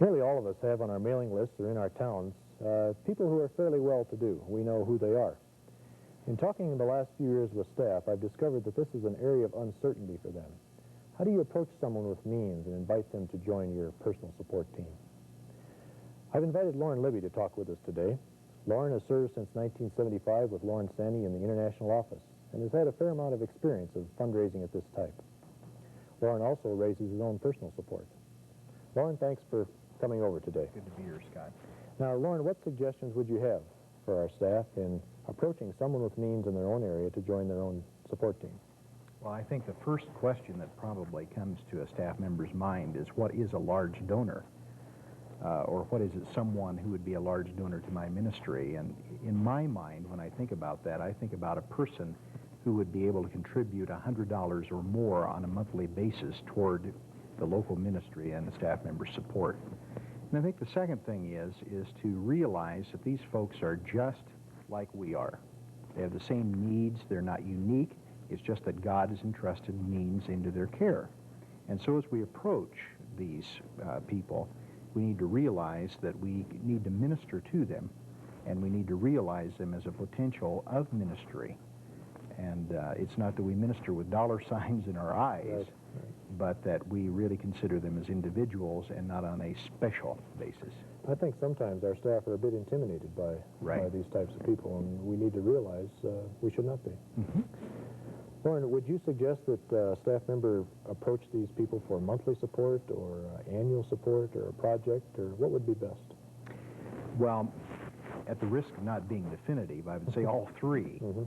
Nearly all of us have on our mailing lists or in our towns people who are fairly well-to-do. We know who they are. In talking in the last few years with staff, I've discovered that this is an area of uncertainty for them. How do you approach someone with means and invite them to join your personal support team? I've invited Lauren Libby to talk with us today. Lauren has served since 1975 with Lauren Sandy in the international office and has had a fair amount of experience of fundraising of this type. Lauren also raises his own personal support. Lauren, thanks for coming over today. Good to be here, Scott. Now, Lauren, what suggestions would you have for our staff in approaching someone with means in their own area to join their own support team? Well, I think the first question that probably comes to a staff member's mind is, what is a large donor? Or what is it someone who would be a large donor to my ministry? And in my mind, when I think about that, I think about a person who would be able to contribute $100 or more on a monthly basis toward the local ministry and the staff member support. And I think the second thing is to realize that these folks are just like we are. They have the same needs. They're not unique. It's just that God has entrusted means into their care. And so as we approach these people, we need to realize that we need to minister to them, and we need to realize them as a potential of ministry. And it's not that we minister with dollar signs in our eyes, right, but that we really consider them as individuals and not on a special basis. I think sometimes our staff are a bit intimidated by these types of people, and we need to realize we should not be. Mm-hmm. Lauren, would you suggest that a staff member approach these people for monthly support or annual support or a project, or what would be best? Well, at the risk of not being definitive, I would say all three. Mm-hmm.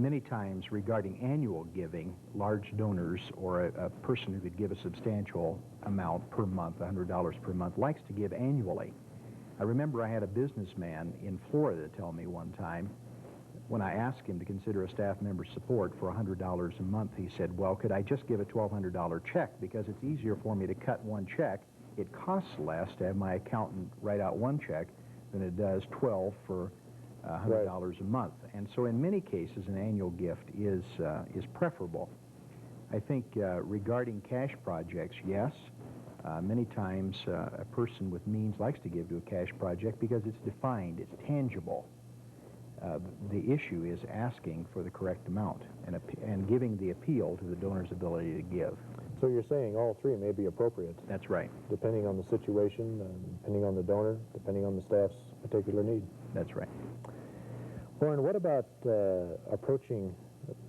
Many times regarding annual giving, large donors or a person who could give a substantial amount per month, $100 per month, likes to give annually. I remember I had a businessman in Florida tell me one time, when I asked him to consider a staff member's support for $100 a month, he said, well, could I just give a $1,200 check, because it's easier for me to cut one check. It costs less to have my accountant write out one check than it does 12 for $100 a month. And so in many cases, an annual gift is preferable. I think regarding cash projects, yes, many times a person with means likes to give to a cash project because it's defined, it's tangible. The issue is asking for the correct amount and giving the appeal to the donor's ability to give. So you're saying all three may be appropriate? That's right. Depending on the situation, depending on the donor, depending on the staff's particular need. That's right. Lauren, what about approaching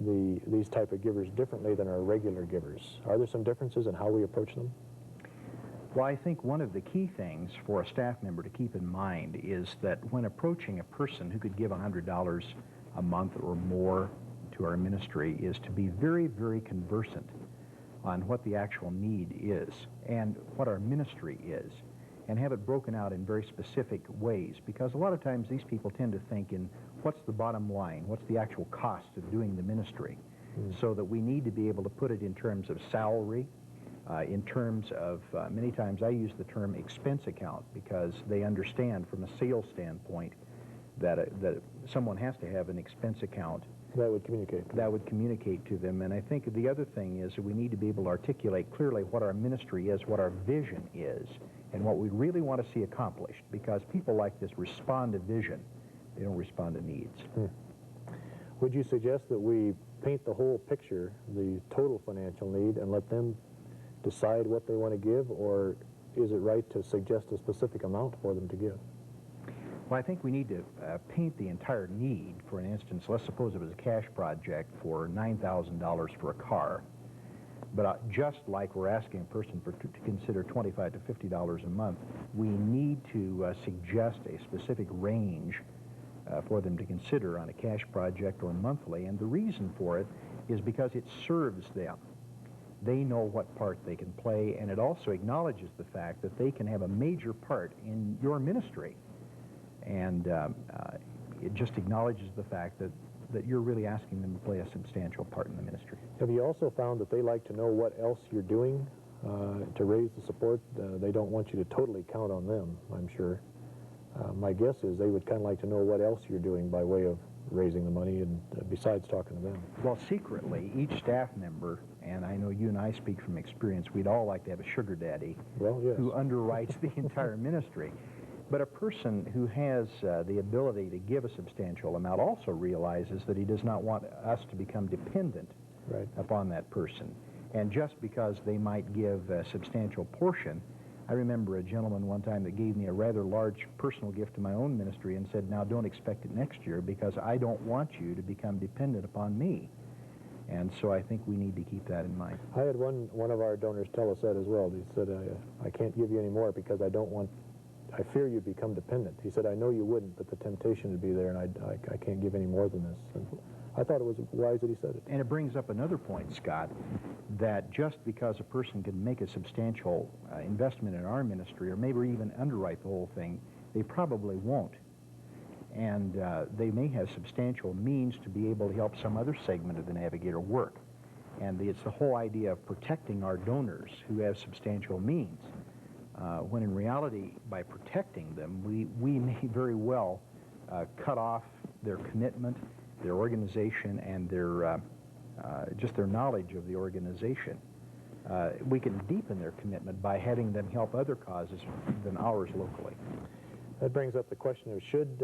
these type of givers differently than our regular givers? Are there some differences in how we approach them? Well, I think one of the key things for a staff member to keep in mind is that when approaching a person who could give $100 a month or more to our ministry is to be very, very conversant on what the actual need is and what our ministry is, and have it broken out in very specific ways, because a lot of times these people tend to think in what's the bottom line, what's the actual cost of doing the ministry, so that we need to be able to put it in terms of salary, in terms of, many times I use the term expense account, because they understand from a sales standpoint that someone has to have an expense account. That would communicate. That would communicate to them. And I think the other thing is that we need to be able to articulate clearly what our ministry is, what our vision is, and what we really want to see accomplished, because people like this respond to vision. They don't respond to needs. Would you suggest that we paint the whole picture, the total financial need, and let them decide what they want to give, or is it right to suggest a specific amount for them to give? Well, I think we need to paint the entire need. For an instance, let's suppose it was a cash project for $9,000 for a car. But just like we're asking a person to consider $25 to $50 a month, we need to suggest a specific range for them to consider on a cash project or monthly. And the reason for it is because it serves them. They know what part they can play, and it also acknowledges the fact that they can have a major part in your ministry. And it just acknowledges the fact that you're really asking them to play a substantial part in the ministry. Have you also found that they like to know what else you're doing to raise the support? They don't want you to totally count on them, I'm sure. My guess is they would kind of like to know what else you're doing by way of raising the money and besides talking to them. Well, secretly, each staff member and I know you and I speak from experience, we'd all like to have a sugar daddy Well, yes. who underwrites the entire ministry. But a person who has the ability to give a substantial amount also realizes that he does not want us to become dependent upon that person. And just because they might give a substantial portion, I remember a gentleman one time that gave me a rather large personal gift to my own ministry and said, now don't expect it next year because I don't want you to become dependent upon me. And so I think we need to keep that in mind. I had one of our donors tell us that as well. He said, I can't give you any more because I fear you become dependent. He said, I know you wouldn't, but the temptation would be there, and I can't give any more than this. And I thought it was wise that he said it. And it brings up another point, Scott, that just because a person can make a substantial investment in our ministry, or maybe even underwrite the whole thing, they probably won't. And they may have substantial means to be able to help some other segment of the Navigator work. And it's the whole idea of protecting our donors who have substantial means. When in reality, by protecting them, we may very well cut off their commitment, their organization, and their just their knowledge of the organization. We can deepen their commitment by having them help other causes than ours locally. That brings up the question of should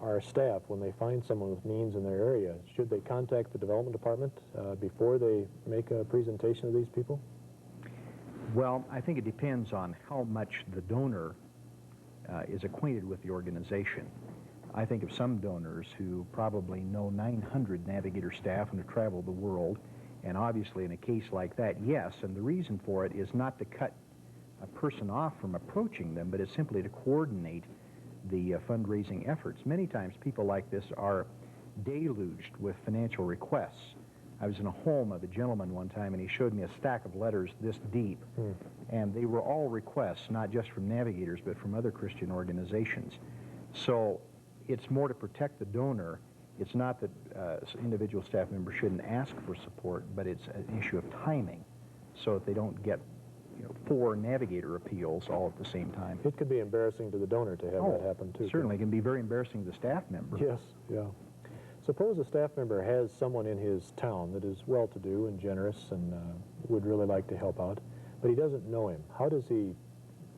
our staff, when they find someone with means in their area, should they contact the development department before they make a presentation of these people? Well, I think it depends on how much the donor is acquainted with the organization. I think of some donors who probably know 900 Navigator staff and have traveled the world, and obviously in a case like that, yes, and the reason for it is not to cut a person off from approaching them, but it's simply to coordinate the fundraising efforts. Many times people like this are deluged with financial requests. I was in a home of a gentleman one time, and he showed me a stack of letters this deep, and they were all requests, not just from Navigators, but from other Christian organizations. So it's more to protect the donor. It's not that individual staff members shouldn't ask for support, but it's an issue of timing, so that they don't get 4 Navigator appeals all at the same time. It could be embarrassing to the donor to have that happen, too. Certainly. It can be very embarrassing to the staff member. Yes, yeah. Suppose a staff member has someone in his town that is well-to-do and generous and would really like to help out, but he doesn't know him. How does he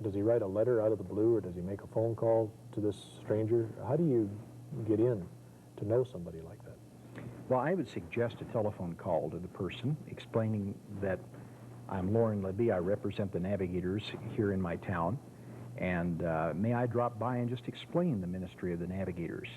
write a letter out of the blue, or does he make a phone call to this stranger? How do you get in to know somebody like that? Well, I would suggest a telephone call to the person explaining that I'm Lauren Libby, I represent the Navigators here in my town, and may I drop by and just explain the ministry of the Navigators.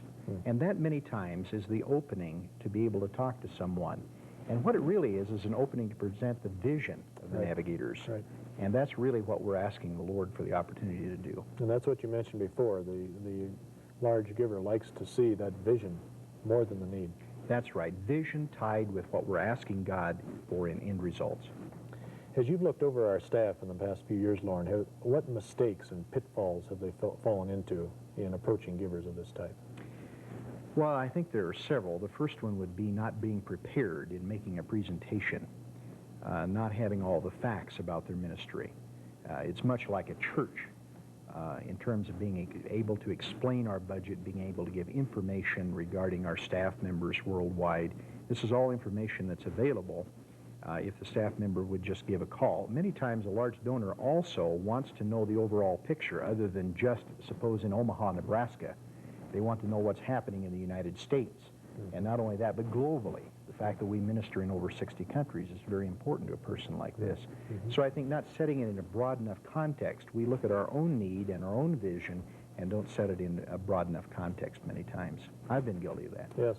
And that many times is the opening to be able to talk to someone. And what it really is an opening to present the vision of the Navigators. Right. And that's really what we're asking the Lord for the opportunity to do. And that's what you mentioned before. The large giver likes to see that vision more than the need. That's right. Vision tied with what we're asking God for in end results. As you've looked over our staff in the past few years, Lauren, what mistakes and pitfalls have they fallen into in approaching givers of this type? Well, I think there are several. The first one would be not being prepared in making a presentation, not having all the facts about their ministry. It's much like a church in terms of being able to explain our budget, being able to give information regarding our staff members worldwide. This is all information that's available if the staff member would just give a call. Many times a large donor also wants to know the overall picture other than just, suppose, in Omaha, Nebraska. They want to know what's happening in the United States. And not only that, but globally. The fact that we minister in over 60 countries is very important to a person like this. So I think not setting it in a broad enough context, we look at our own need and our own vision and don't set it in a broad enough context many times. I've been guilty of that. Yes.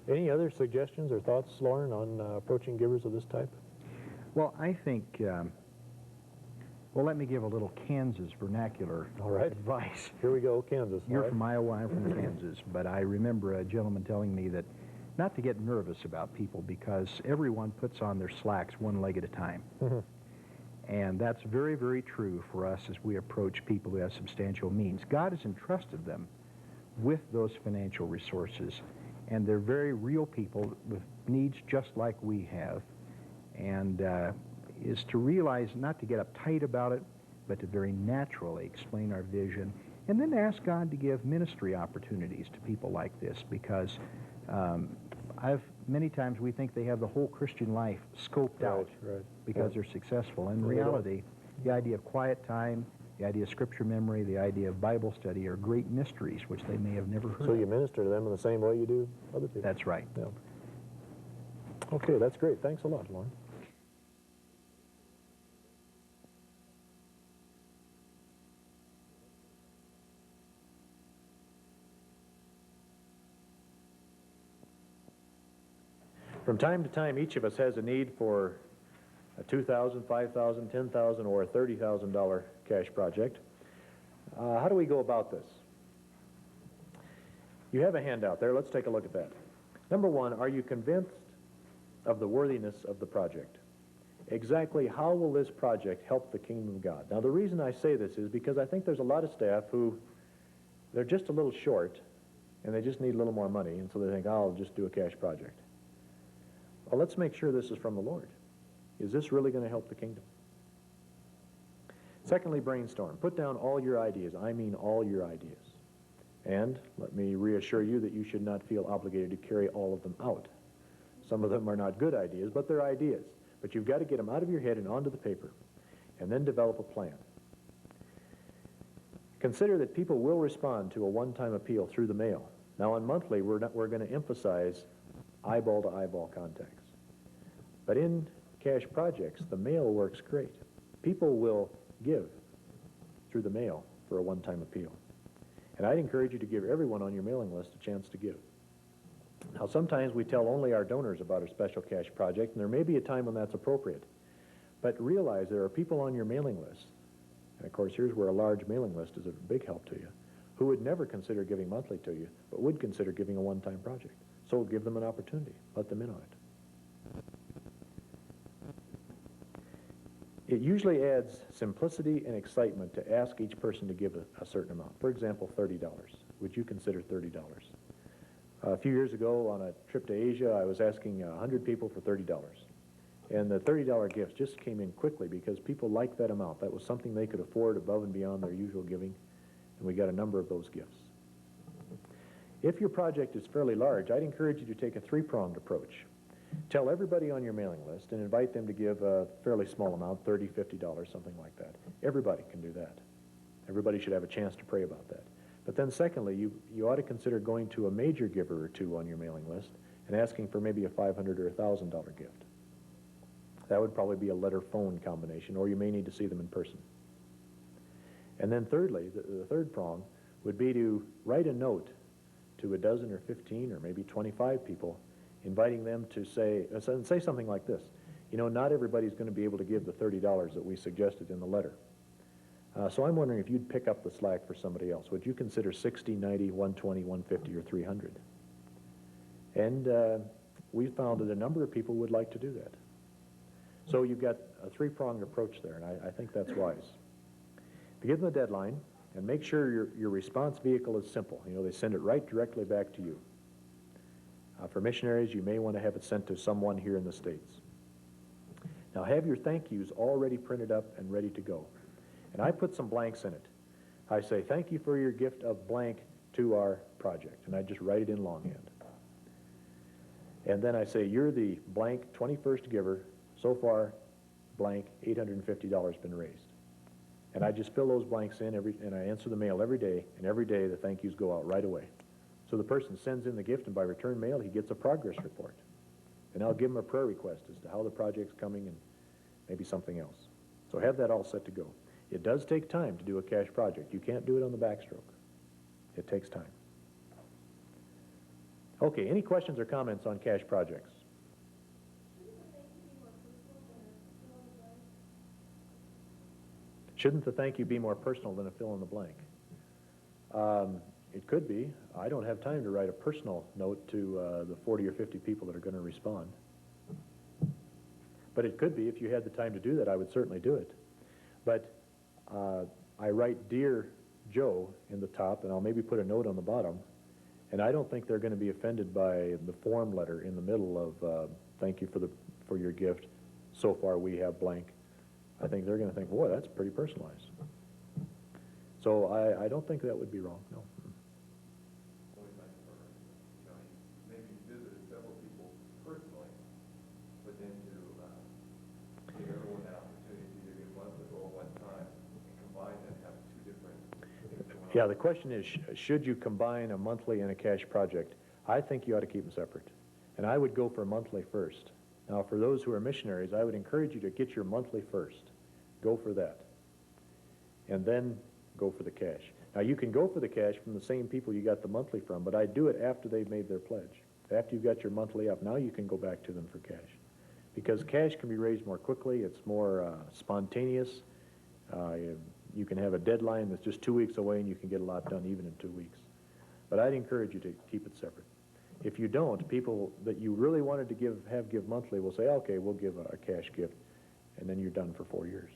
Any other suggestions or thoughts, Lauren, on approaching givers of this type? Well, I think, well, let me give a little Kansas vernacular advice. Here we go, Kansas. You're from Iowa, I'm from Kansas, but I remember a gentleman telling me that not to get nervous about people because everyone puts on their slacks one leg at a time. And that's very, very true for us as we approach people who have substantial means. God has entrusted them with those financial resources, and they're very real people with needs just like we have, and is to realize not to get uptight about it, but to very naturally explain our vision, and then ask God to give ministry opportunities to people like this, because I've many times we think they have the whole Christian life scoped out because they're successful. In reality, the idea of quiet time, the idea of scripture memory, the idea of Bible study are great mysteries which they may have never heard of. So you minister to them in the same way you do other people. That's right. Yeah. Okay, that's great. Thanks a lot, Lauren. From time to time, each of us has a need for a $2,000, $5,000, $10,000, or a $30,000 cash project. How do we go about this? You have a handout there. Let's take a look at that. Number one, are you convinced of the worthiness of the project? Exactly how will this project help the kingdom of God? Now, the reason I say this is because I think there's a lot of staff who, they're just a little short, and they just need a little more money, and so they think, I'll just do a cash project. Well, let's make sure this is from the Lord. Is this really going to help the kingdom? Secondly, brainstorm. Put down all your ideas. I mean all your ideas. And let me reassure you that you should not feel obligated to carry all of them out. Some of them are not good ideas, but they're ideas. But you've got to get them out of your head and onto the paper, and then develop a plan. Consider that people will respond to a one-time appeal through the mail. Now, on monthly, we're going to emphasize eyeball-to-eyeball contacts. But in cash projects, the mail works great. People will give through the mail for a one-time appeal. And I'd encourage you to give everyone on your mailing list a chance to give. Now, sometimes we tell only our donors about a special cash project, and there may be a time when that's appropriate. But realize there are people on your mailing list, and of course here's where a large mailing list is a big help to you, who would never consider giving monthly to you, but would consider giving a one-time project. So give them an opportunity. Let them in on it. It usually adds simplicity and excitement to ask each person to give a certain amount. For example, $30. Would you consider $30? A few years ago on a trip to Asia, I was asking 100 people for $30. And the $30 gifts just came in quickly because people liked that amount. That was something they could afford above and beyond their usual giving. And we got a number of those gifts. If your project is fairly large, I'd encourage you to take a three-pronged approach. Tell everybody on your mailing list and invite them to give a fairly small amount, $30, $50, something like that. Everybody can do that. Everybody should have a chance to pray about that. But then secondly, you ought to consider going to a major giver or two on your mailing list and asking for maybe a $500 or $1,000 gift. That would probably be a letter-phone combination, or you may need to see them in person. And then thirdly, the third prong would be to write a note to a dozen or 15 or maybe 25 people, inviting them to say something like this. You know, not everybody's going to be able to give the $30 that we suggested in the letter. So I'm wondering if you'd pick up the slack for somebody else. Would you consider 60, 90, 120, 150, or 300? And we found that a number of people would like to do that. So you've got a three-pronged approach there, and I think that's wise. To give them a deadline, and make sure your response vehicle is simple. You know, they send it right directly back to you. For missionaries, you may want to have it sent to someone here in the States. Now, have your thank yous already printed up and ready to go. And I put some blanks in it. I say, thank you for your gift of blank to our project. And I just write it in longhand. And then I say, you're the blank 21st giver. So far, blank $850 been raised. And I just fill those blanks in, and I answer the mail every day, and every day the thank yous go out right away. So the person sends in the gift, and by return mail, he gets a progress report. And I'll give him a prayer request as to how the project's coming and maybe something else. So have that all set to go. It does take time to do a cash project. You can't do it on the backstroke. It takes time. Okay, any questions or comments on cash projects? Shouldn't the thank you be more personal than a fill in the blank? It could be. I don't have time to write a personal note to the 40 or 50 people that are going to respond. But it could be. If you had the time to do that, I would certainly do it. But I write Dear Joe in the top, and I'll maybe put a note on the bottom, and I don't think they're going to be offended by the form letter in the middle of thank you for your gift. So far we have blank. I think they're going to think, boy, that's pretty personalized. So I don't think that would be wrong, no. Maybe visited several people Yeah, the question is, should you combine a monthly and a cash project? I think you ought to keep them separate. And I would go for monthly first. Now, for those who are missionaries, I would encourage you to get your monthly first. Go for that. And then go for the cash. Now, you can go for the cash from the same people you got the monthly from, but I do it after they've made their pledge. After you've got your monthly up, now you can go back to them for cash. Because cash can be raised more quickly, it's more spontaneous. You can have a deadline that's just 2 weeks away and you can get a lot done even in 2 weeks. But I'd encourage you to keep it separate. If you don't, people that you really wanted to give monthly will say, okay, we'll give a cash gift, and then you're done for 4 years.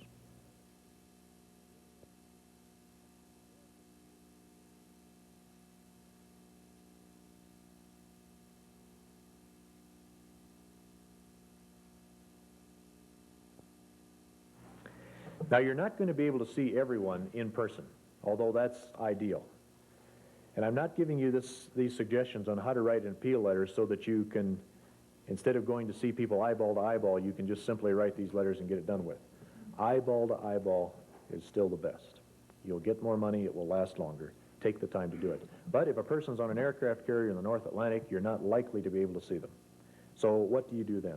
Now, you're not going to be able to see everyone in person, although that's ideal. And I'm not giving you these suggestions on how to write an appeal letter so that you can, instead of going to see people eyeball to eyeball, you can just simply write these letters and get it done with. Eyeball to eyeball is still the best. You'll get more money, it will last longer. Take the time to do it. But if a person's on an aircraft carrier in the North Atlantic, you're not likely to be able to see them. So what do you do then?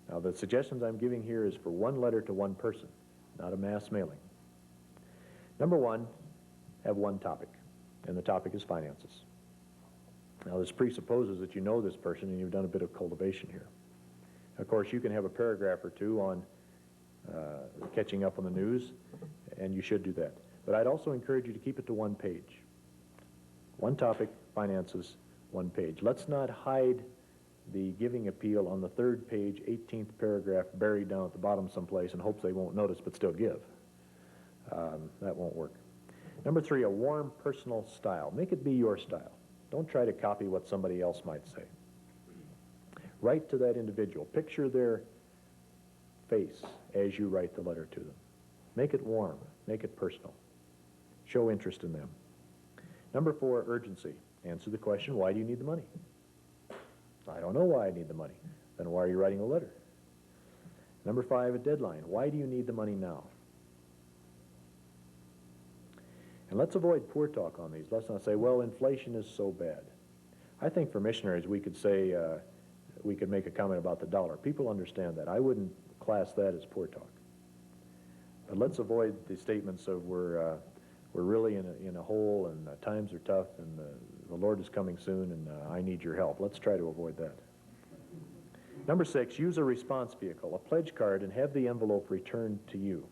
Now, the suggestions I'm giving here is for one letter to one person, not a mass mailing. Number one, have one topic, and the topic is finances. Now, this presupposes that you know this person and you've done a bit of cultivation here. Of course, you can have a paragraph or two on catching up on the news, and you should do that. But I'd also encourage you to keep it to one page. One topic, finances, one page. Let's not hide the giving appeal on the third page, 18th paragraph, buried down at the bottom someplace and hope they won't notice but still give. That won't work. Number three, a warm personal style. Make it be your style. Don't try to copy what somebody else might say. Write to that individual. Picture their face as you write the letter to them. Make it warm. Make it personal. Show interest in them. Number four, urgency. Answer the question, why do you need the money? I don't know why I need the money. Then why are you writing a letter? Number five, a deadline. Why do you need the money now? And let's avoid poor talk on these. Let's not say, well, inflation is so bad. I think for missionaries we could say, we could make a comment about the dollar. People understand that. I wouldn't class that as poor talk. But let's avoid the statements of we're really in a hole and times are tough and the Lord is coming soon and I need your help. Let's try to avoid that. Number six, use a response vehicle, a pledge card, and have the envelope returned to you.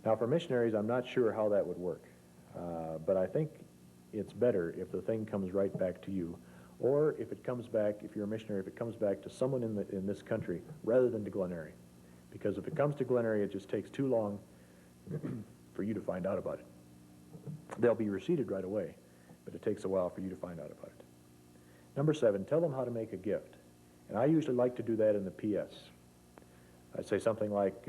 Now, for missionaries, I'm not sure how that would work, but I think it's better if the thing comes right back to you, or if it comes back, if you're a missionary, if it comes back to someone in this country rather than to Glen Eyrie. Because if it comes to Glen Eyrie, it just takes too long for you to find out about it. They'll be receipted right away, but it takes a while for you to find out about it. Number seven, tell them how to make a gift. And I usually like to do that in the PS. I'd say something like,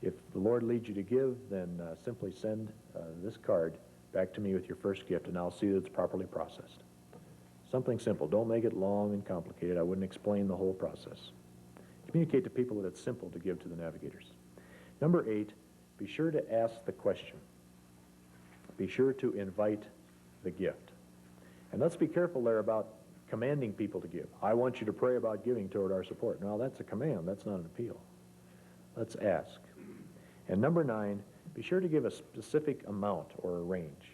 if the Lord leads you to give, then simply send this card back to me with your first gift, and I'll see that it's properly processed. Something simple. Don't make it long and complicated. I wouldn't explain the whole process. Communicate to people that it's simple to give to the Navigators. Number eight, be sure to ask the question. Be sure to invite the gift. And let's be careful there about commanding people to give. I want you to pray about giving toward our support. No, that's a command. That's not an appeal. Let's ask. And number nine, be sure to give a specific amount or a range.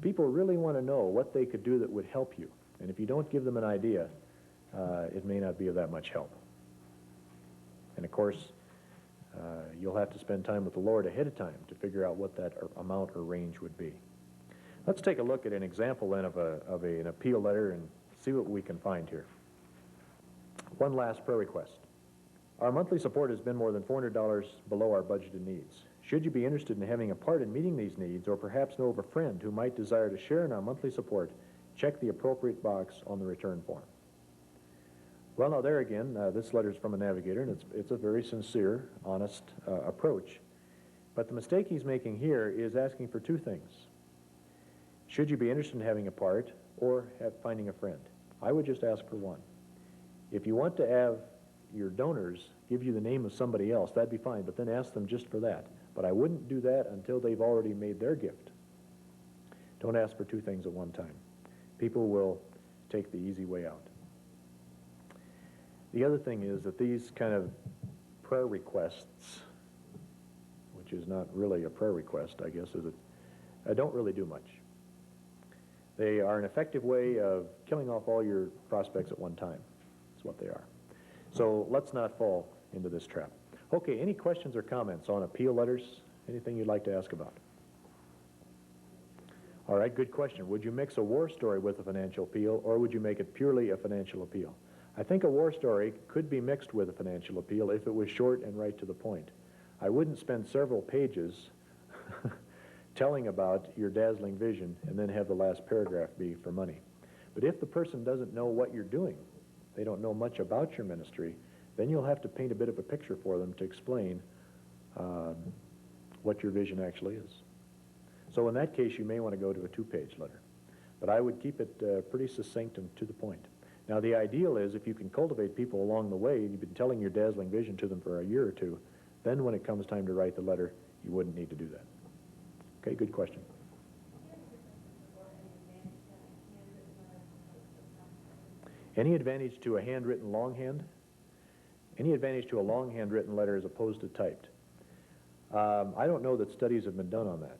People really want to know what they could do that would help you. And if you don't give them an idea, it may not be of that much help. And of course, you'll have to spend time with the Lord ahead of time to figure out what that amount or range would be. Let's take a look at an example then of an appeal letter and see what we can find here. One last prayer request. Our monthly support has been more than $400 below our budgeted needs. Should you be interested in having a part in meeting these needs, or perhaps know of a friend who might desire to share in our monthly support, check the appropriate box on the return form. Well, now there again, this letter is from a Navigator, and it's a very sincere, honest approach. But the mistake he's making here is asking for two things. Should you be interested in having a part, or finding a friend? I would just ask for one. If you want to have your donors give you the name of somebody else, that'd be fine, but then ask them just for that. But I wouldn't do that until they've already made their gift. Don't ask for two things at one time. People will take the easy way out. The other thing is that these kind of prayer requests, which is not really a prayer request, I guess, is it, don't really do much. They are an effective way of killing off all your prospects at one time. That's what they are. So let's not fall into this trap. Okay, any questions or comments on appeal letters? Anything you'd like to ask about? All right, good question. Would you mix a war story with a financial appeal, or would you make it purely a financial appeal? I think a war story could be mixed with a financial appeal if it was short and right to the point. I wouldn't spend several pages telling about your dazzling vision and then have the last paragraph be for money. But if the person doesn't know what you're doing, they don't know much about your ministry, then you'll have to paint a bit of a picture for them to explain what your vision actually is. So in that case, you may want to go to a 2-page letter. But I would keep it pretty succinct and to the point. Now, the ideal is if you can cultivate people along the way, and you've been telling your dazzling vision to them for a year or two, then when it comes time to write the letter, you wouldn't need to do that. Okay, good question. Any advantage to a handwritten longhand? Any advantage to a longhand written letter as opposed to typed? I don't know that studies have been done on that.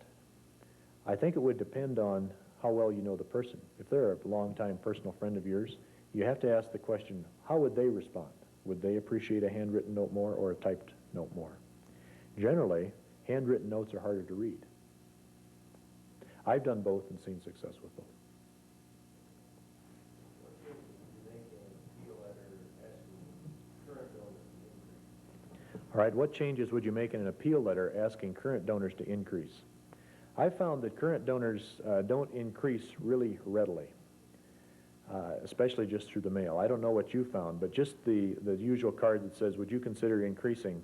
I think it would depend on how well you know the person. If they're a longtime personal friend of yours, you have to ask the question, how would they respond? Would they appreciate a handwritten note more or a typed note more? Generally, handwritten notes are harder to read. I've done both and seen success with both. All right, what changes would you make in an appeal letter asking current donors to increase? I found that current donors don't increase really readily, especially just through the mail. I don't know what you found, but just the usual card that says, would you consider increasing?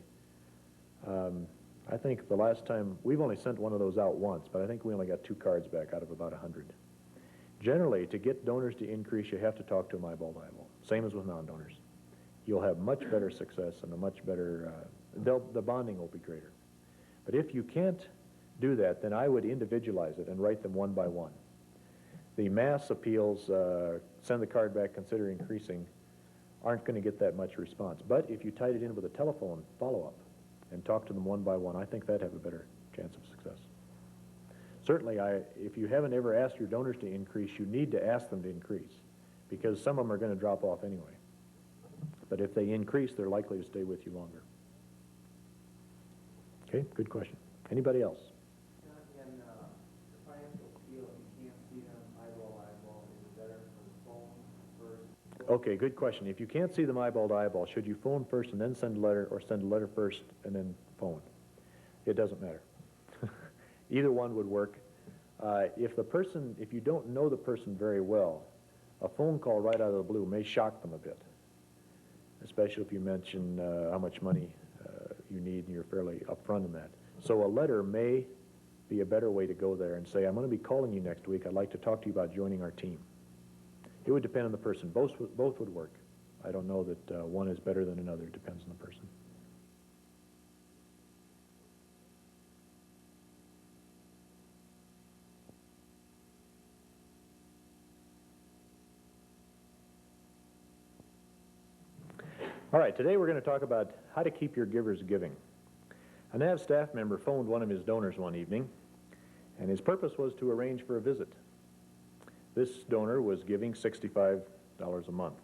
I think the last time, we've only sent one of those out once, but I think we only got 2 cards back out of about 100. Generally, to get donors to increase, you have to talk to them eyeball to eyeball, same as with non-donors. You'll have much better success and a much better, the bonding will be greater. But if you can't do that, then I would individualize it and write them one by one. The mass appeals, send the card back, consider increasing, aren't going to get that much response. But if you tied it in with a telephone follow-up and talk to them one by one, I think that'd have a better chance of success. Certainly, if you haven't ever asked your donors to increase, you need to ask them to increase, because some of them are going to drop off anyway. But if they increase, they're likely to stay with you longer. Okay, good question. Anybody else? In the financial appeal, if you can't see them eyeball to eyeball, is it better for the phone first? Okay, good question. If you can't see them eyeball to eyeball, should you phone first and then send a letter, or send a letter first and then phone? It doesn't matter. Either one would work. If you don't know the person very well, a phone call right out of the blue may shock them a bit, especially if you mention how much money you need and you're fairly upfront in that. So a letter may be a better way to go there and say, I'm going to be calling you next week. I'd like to talk to you about joining our team. It would depend on the person. Both would work. I don't know that one is better than another. It depends on the person. All right, today we're going to talk about how to keep your givers giving. A NAV staff member phoned one of his donors one evening, and his purpose was to arrange for a visit. This donor was giving $65 a month.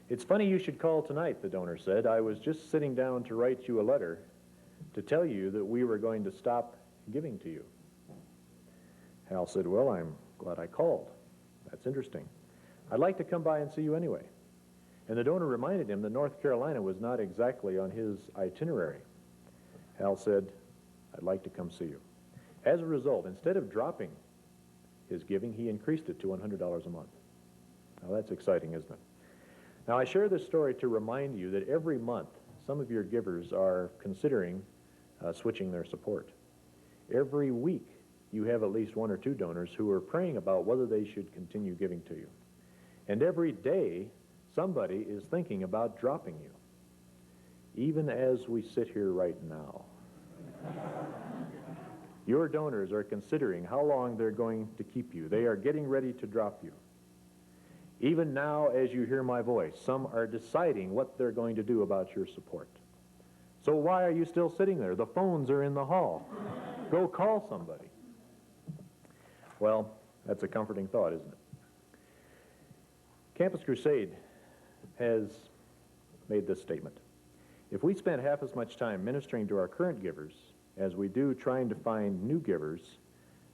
It's funny you should call tonight, the donor said. I was just sitting down to write you a letter to tell you that we were going to stop giving to you. Hal said, well, I'm glad I called. That's interesting. I'd like to come by and see you anyway. And the donor reminded him that North Carolina was not exactly on his itinerary. Hal said, I'd like to come see you. As a result, instead of dropping his giving, he increased it to $100 a month. Now that's exciting, isn't it? Now I share this story to remind you that every month some of your givers are considering switching their support. Every week you have at least 1 or 2 donors who are praying about whether they should continue giving to you. And every day somebody is thinking about dropping you, even as we sit here right now. Your donors are considering how long they're going to keep you. They are getting ready to drop you. Even now, as you hear my voice, some are deciding what they're going to do about your support. So why are you still sitting there? The phones are in the hall. Go call somebody. Well, that's a comforting thought, isn't it? Campus Crusade has made this statement. If we spent half as much time ministering to our current givers as we do trying to find new givers,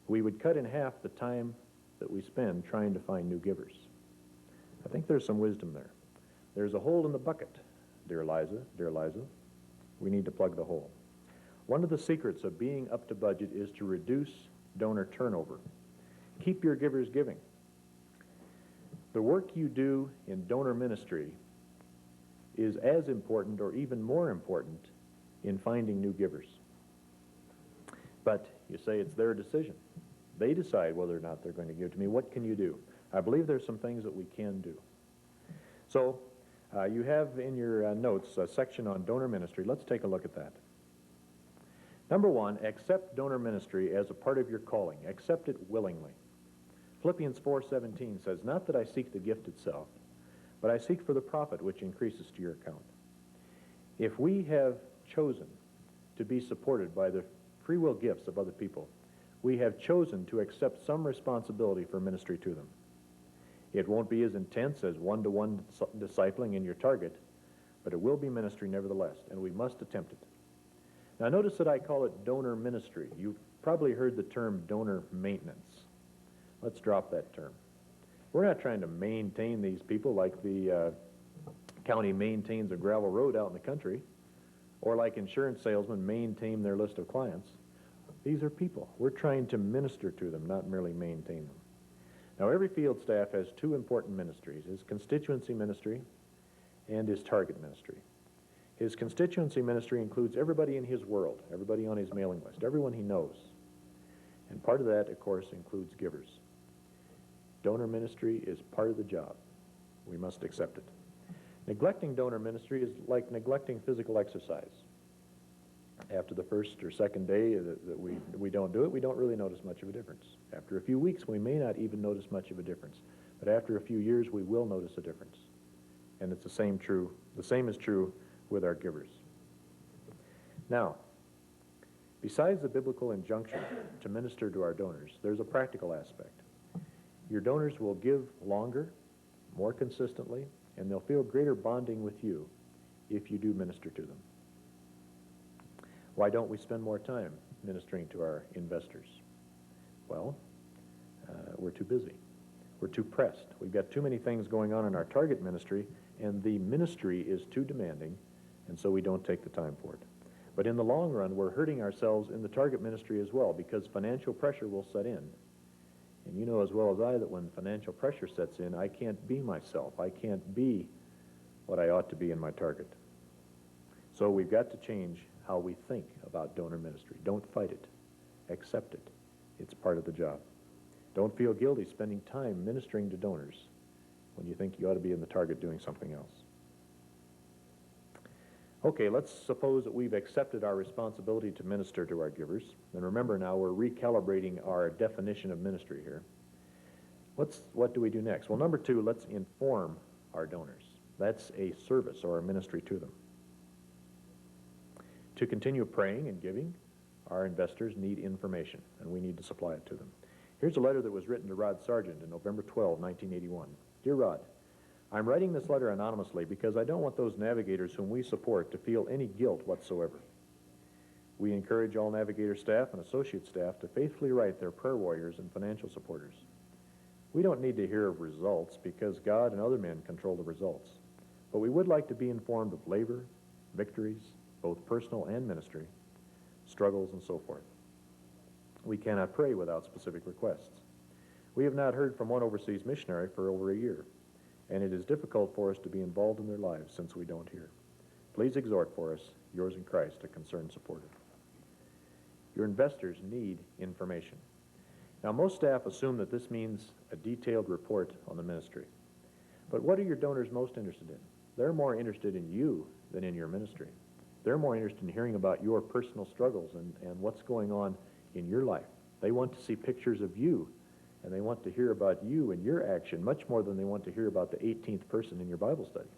we would cut in half the time that we spend trying to find new givers. I think there's some wisdom there. There's a hole in the bucket, dear Liza, dear Liza. We need to plug the hole. One of the secrets of being up to budget is to reduce donor turnover. Keep your givers giving. The work you do in donor ministry is as important or even more important in finding new givers. But you say it's their decision. They decide whether or not they're going to give to me. What can you do? I believe there's some things that we can do. So you have in your notes a section on donor ministry. Let's take a look at that. Number one, accept donor ministry as a part of your calling. Accept it willingly. Philippians 4:17 says, not that I seek the gift itself, but I seek for the profit which increases to your account. If we have chosen to be supported by the free will gifts of other people, we have chosen to accept some responsibility for ministry to them. It won't be as intense as one-to-one discipling in your target, but it will be ministry nevertheless, and we must attempt it. Now notice that I call it donor ministry. You've probably heard the term donor maintenance. Let's drop that term. We're not trying to maintain these people like the county maintains a gravel road out in the country, or like insurance salesmen maintain their list of clients. These are people. We're trying to minister to them, not merely maintain them. Now, every field staff has two important ministries, his constituency ministry and his target ministry. His constituency ministry includes everybody in his world, everybody on his mailing list, everyone he knows. And part of that, of course, includes givers. Donor ministry is part of the job. We must accept it. Neglecting donor ministry is like neglecting physical exercise. After the first or second day that we don't do it, we don't really notice much of a difference. After a few weeks, we may not even notice much of a difference. But after a few years, we will notice a difference. And it's the same is true with our givers. Now, besides the biblical injunction to minister to our donors, there's a practical aspect. Your donors will give longer, more consistently, and they'll feel greater bonding with you if you do minister to them. Why don't we spend more time ministering to our investors? Well, we're too busy. We're too pressed. We've got too many things going on in our target ministry, and the ministry is too demanding, and so we don't take the time for it. But in the long run, we're hurting ourselves in the target ministry as well, because financial pressure will set in. And you know as well as I that when financial pressure sets in, I can't be myself. I can't be what I ought to be in my target. So we've got to change how we think about donor ministry. Don't fight it. Accept it. It's part of the job. Don't feel guilty spending time ministering to donors when you think you ought to be in the target doing something else. Okay, let's suppose that we've accepted our responsibility to minister to our givers. And remember now, we're recalibrating our definition of ministry here. What do we do next? Well, number two, let's inform our donors. That's a service or a ministry to them. To continue praying and giving, our investors need information, and we need to supply it to them. Here's a letter that was written to Rod Sargent in November 12, 1981. Dear Rod, I'm writing this letter anonymously because I don't want those navigators whom we support to feel any guilt whatsoever. We encourage all Navigator staff and associate staff to faithfully write their prayer warriors and financial supporters. We don't need to hear of results because God and other men control the results. But we would like to be informed of labor, victories, both personal and ministry, struggles, and so forth. We cannot pray without specific requests. We have not heard from one overseas missionary for over a year, and it is difficult for us to be involved in their lives since we don't hear. Please exhort for us, yours in Christ, a concerned supporter. Your investors need information. Now, most staff assume that this means a detailed report on the ministry. But what are your donors most interested in? They're more interested in you than in your ministry. They're more interested in hearing about your personal struggles and what's going on in your life. They want to see pictures of you, and they want to hear about you and your action much more than they want to hear about the 18th person in your Bible study.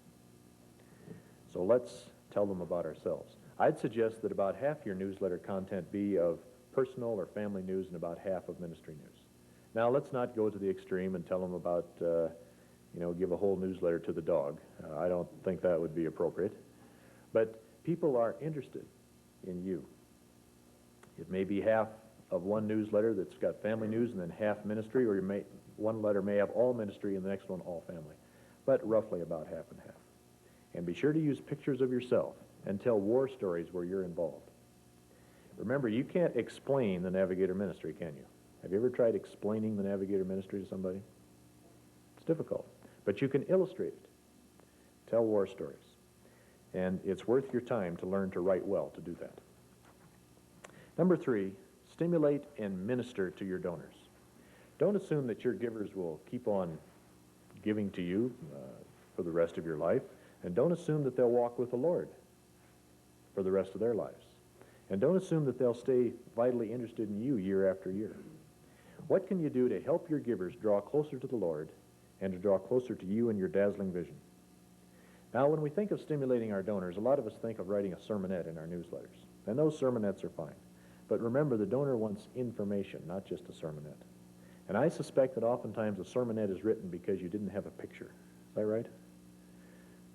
So let's tell them about ourselves. I'd suggest that about half your newsletter content be of personal or family news and about half of ministry news. Now, let's not go to the extreme and tell them about, give a whole newsletter to the dog. I don't think that would be appropriate. But people are interested in you. It may be half of one newsletter that's got family news and then half ministry, or one letter may have all ministry and the next one all family, but roughly about half and half. And be sure to use pictures of yourself and tell war stories where you're involved. Remember, you can't explain the Navigator ministry, can you? Have you ever tried explaining the Navigator ministry to somebody? It's difficult, but you can illustrate it. Tell war stories. And it's worth your time to learn to write well to do that. Number 3, stimulate and minister to your donors. Don't assume that your givers will keep on giving to you for the rest of your life, and don't assume that they'll walk with the Lord for the rest of their lives. And don't assume that they'll stay vitally interested in you year after year. What can you do to help your givers draw closer to the Lord and to draw closer to you and your dazzling vision? Now, when we think of stimulating our donors, a lot of us think of writing a sermonette in our newsletters. And those sermonettes are fine. But remember, the donor wants information, not just a sermonette. And I suspect that oftentimes a sermonette is written because you didn't have a picture. Is that right?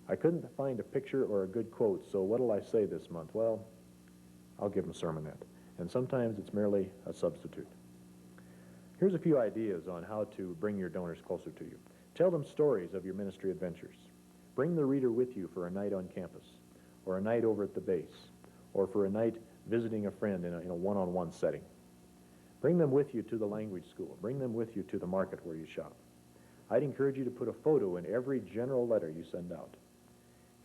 I couldn't find a picture or a good quote, so what'll I say this month? Well, I'll give them a sermonette. And sometimes it's merely a substitute. Here's a few ideas on how to bring your donors closer to you. Tell them stories of your ministry adventures. Bring the reader with you for a night on campus, or a night over at the base, or for a night visiting a friend in a one-on-one setting. Bring them with you to the language school. Bring them with you to the market where you shop. I'd encourage you to put a photo in every general letter you send out.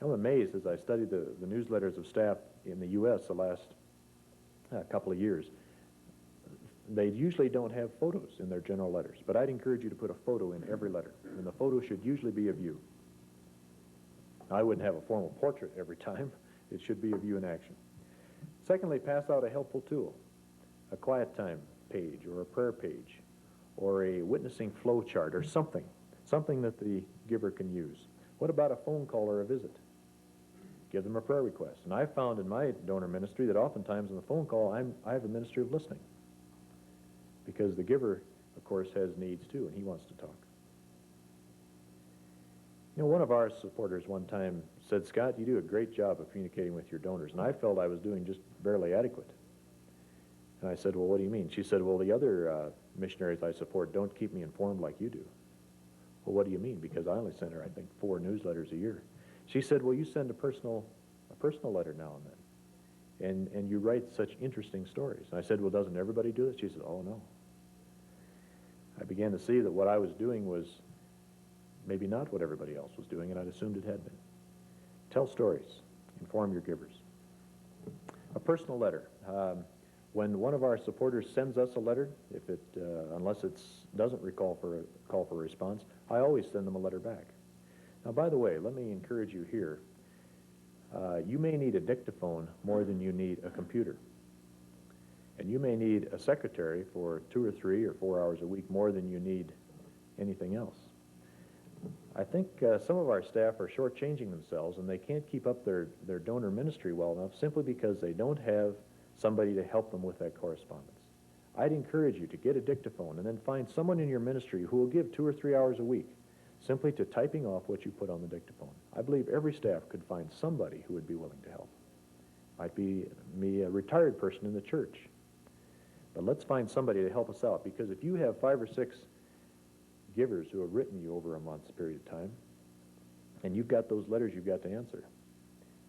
I'm amazed as I studied the newsletters of staff in the U.S. the last couple of years. They usually don't have photos in their general letters, but I'd encourage you to put a photo in every letter, and the photo should usually be of you. I wouldn't have a formal portrait every time. It should be of you in action. Secondly, pass out a helpful tool, a quiet time page or a prayer page or a witnessing flow chart or something that the giver can use. What about a phone call or a visit? Give them a prayer request. And I've found in my donor ministry that oftentimes in the phone call, I have a ministry of listening, because the giver, of course, has needs too, and he wants to talk. You know, one of our supporters one time said, "Scott, you do a great job of communicating with your donors," and I felt I was doing just barely adequate. And I said, "Well, what do you mean?" She said, "Well, the other missionaries I support don't keep me informed like you do." "Well, what do you mean?" Because I only send her, I think, 4 newsletters a year. She said, "Well, you send a personal letter now and then, and you write such interesting stories." And I said, "Well, doesn't everybody do this?" She said, "Oh, no." I began to see that what I was doing was maybe not what everybody else was doing, and I'd assumed it had been. Tell stories. Inform your givers. A personal letter. When one of our supporters sends us a letter, unless it doesn't call for a response, I always send them a letter back. Now, by the way, let me encourage you here. You may need a dictaphone more than you need a computer. And you may need a secretary for 2 or 3 or 4 hours a week more than you need anything else. I think some of our staff are shortchanging themselves, and they can't keep up their donor ministry well enough simply because they don't have somebody to help them with that correspondence. I'd encourage you to get a dictaphone and then find someone in your ministry who will give 2 or 3 hours a week simply to typing off what you put on the dictaphone. I believe every staff could find somebody who would be willing to help. Might be a retired person in the church. But let's find somebody to help us out, because if you have 5 or 6 givers who have written you over a month's period of time, and you've got those letters you've got to answer,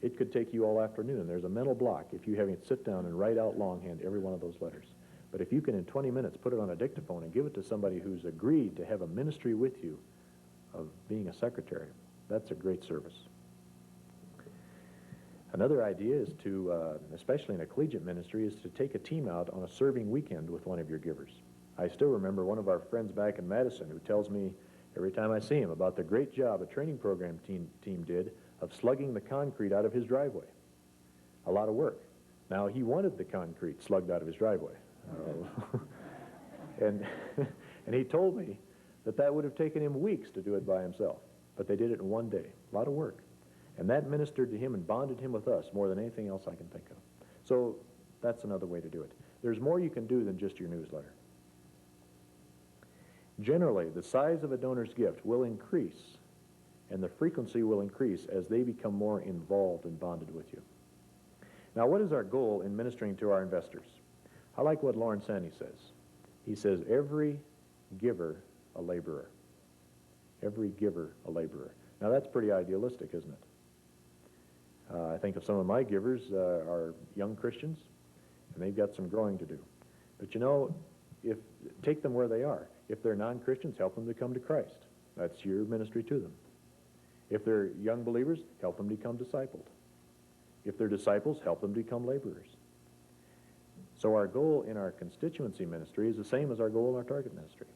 it could take you all afternoon. There's a mental block if you having to sit down and write out longhand every one of those letters. But if you can in 20 minutes put it on a dictaphone and give it to somebody who's agreed to have a ministry with you of being a secretary, that's a great service. Another idea is to, especially in a collegiate ministry, is to take a team out on a serving weekend with one of your givers. I still remember one of our friends back in Madison who tells me every time I see him about the great job a training program team did of slugging the concrete out of his driveway. A lot of work. Now, he wanted the concrete slugged out of his driveway. And, and he told me that that would have taken him weeks to do it by himself, but they did it in one day. A lot of work. And that ministered to him and bonded him with us more than anything else I can think of. So that's another way to do it. There's more you can do than just your newsletter. Generally, the size of a donor's gift will increase, and the frequency will increase as they become more involved and bonded with you. Now, what is our goal in ministering to our investors? I like what Lawrence Sandy says. He says, every giver a laborer. Every giver a laborer. Now, that's pretty idealistic, isn't it? I think of some of my givers are young Christians, and they've got some growing to do. But you know, take them where they are. If they're non-Christians, help them to come to Christ. That's your ministry to them. If they're young believers, help them become discipled. If they're disciples, help them become laborers. So our goal in our constituency ministry is the same as our goal in our target ministry.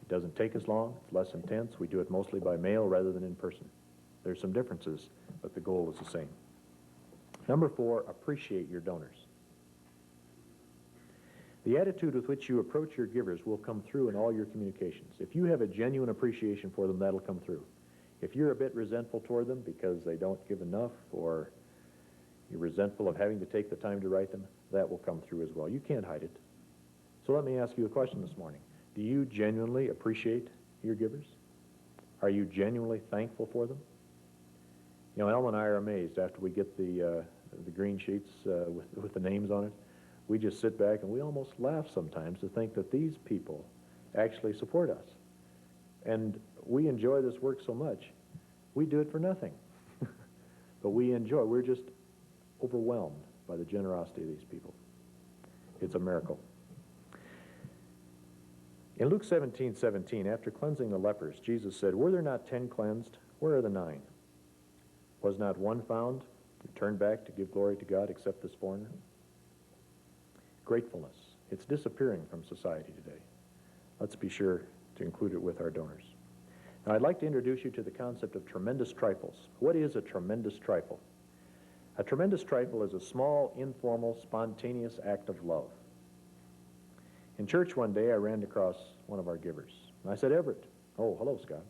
It doesn't take us long. It's less intense. We do it mostly by mail rather than in person. There's some differences, but the goal is the same. Number 4, appreciate your donors. The attitude with which you approach your givers will come through in all your communications. If you have a genuine appreciation for them, that'll come through. If you're a bit resentful toward them because they don't give enough, or you're resentful of having to take the time to write them, that will come through as well. You can't hide it. So let me ask you a question this morning. Do you genuinely appreciate your givers? Are you genuinely thankful for them? You know, Elma and I are amazed after we get the green sheets with the names on it. We just sit back and we almost laugh sometimes to think that these people actually support us. And we enjoy this work so much, we do it for nothing. But we're just overwhelmed by the generosity of these people. It's a miracle. In Luke 17:17, after cleansing the lepers, Jesus said, "Were there not 10 cleansed? Where are the 9? Was not one found who turned back to give glory to God except this foreigner?" Gratefulness. It's disappearing from society today. Let's be sure to include it with our donors. Now, I'd like to introduce you to the concept of tremendous trifles. What is a tremendous trifle? A tremendous trifle is a small, informal, spontaneous act of love. In church one day, I ran across one of our givers. And I said, "Everett." "Oh, hello, Scott."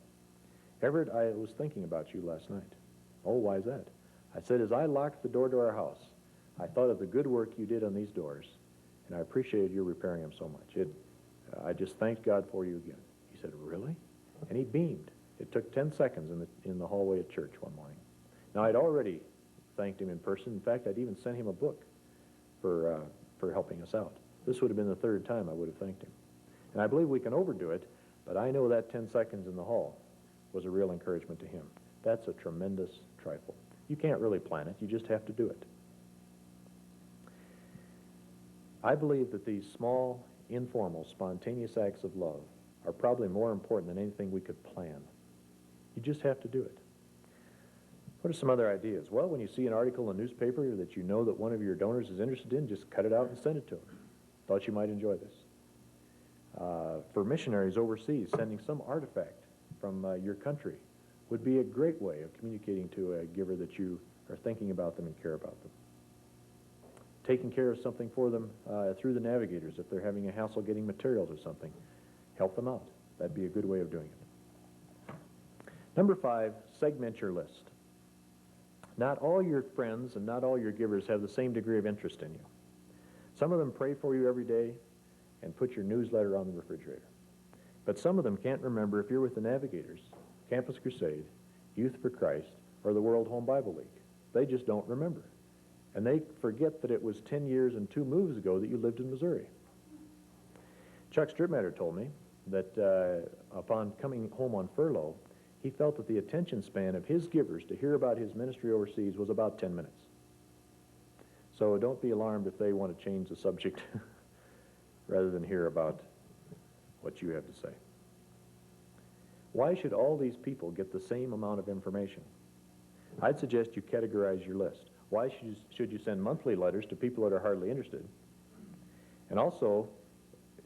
"Everett, I was thinking about you last night." "Oh, why is that?" I said, "As I locked the door to our house, I thought of the good work you did on these doors, and I appreciated your repairing them so much. I just thanked God for you again." He said, "Really?" And he beamed. It took 10 seconds in the hallway at church one morning. Now, I'd already thanked him in person. In fact, I'd even sent him a book for helping us out. This would have been the 3rd time I would have thanked him. And I believe we can overdo it, but I know that 10 seconds in the hall was a real encouragement to him. That's a tremendous trifle. You can't really plan it. You just have to do it. I believe that these small, informal, spontaneous acts of love are probably more important than anything we could plan. You just have to do it. What are some other ideas? Well, when you see an article in a newspaper that you know that one of your donors is interested in, just cut it out and send it to them. Thought you might enjoy this. For missionaries overseas, sending some artifact from your country would be a great way of communicating to a giver that you are thinking about them and care about them. Taking care of something for them through the Navigators, if they're having a hassle getting materials or something, help them out. That'd be a good way of doing it. Number 5, segment your list. Not all your friends and not all your givers have the same degree of interest in you. Some of them pray for you every day and put your newsletter on the refrigerator. But some of them can't remember if you're with the Navigators, Campus Crusade, Youth for Christ, or the World Home Bible League. They just don't remember. And they forget that it was 10 years and 2 moves ago that you lived in Missouri. Chuck Strittmatter told me that upon coming home on furlough, he felt that the attention span of his givers to hear about his ministry overseas was about 10 minutes. So don't be alarmed if they want to change the subject rather than hear about what you have to say. Why should all these people get the same amount of information? I'd suggest you categorize your list. Why should you send monthly letters to people that are hardly interested? And also,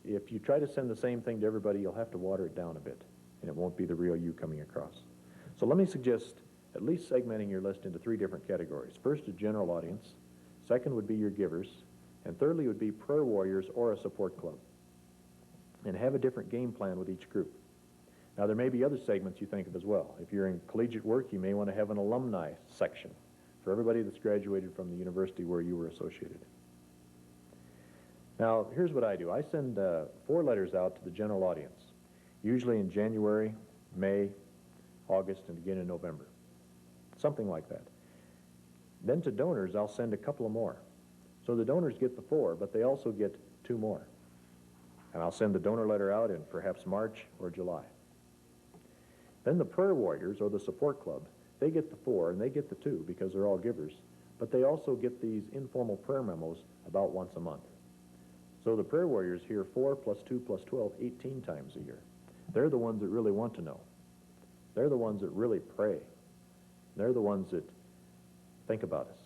if you try to send the same thing to everybody, you'll have to water it down a bit, and it won't be the real you coming across. So let me suggest at least segmenting your list into 3 different categories. First, a general audience. Second would be your givers. And thirdly would be prayer warriors or a support club. And have a different game plan with each group. Now, there may be other segments you think of as well. If you're in collegiate work, you may want to have an alumni section for everybody that's graduated from the university where you were associated. Now, here's what I do. I send 4 letters out to the general audience, usually in January, May, August, and again in November. Something like that. Then to donors, I'll send a couple of more. So the donors get the 4, but they also get 2 more. And I'll send the donor letter out in perhaps March or July. Then the prayer warriors, or the support club, they get the 4 and they get the 2 because they're all givers, but they also get these informal prayer memos about once a month. So the prayer warriors hear 4 plus 2 plus 12, 18 times a year. They're the ones that really want to know. They're the ones that really pray. They're the ones that think about us.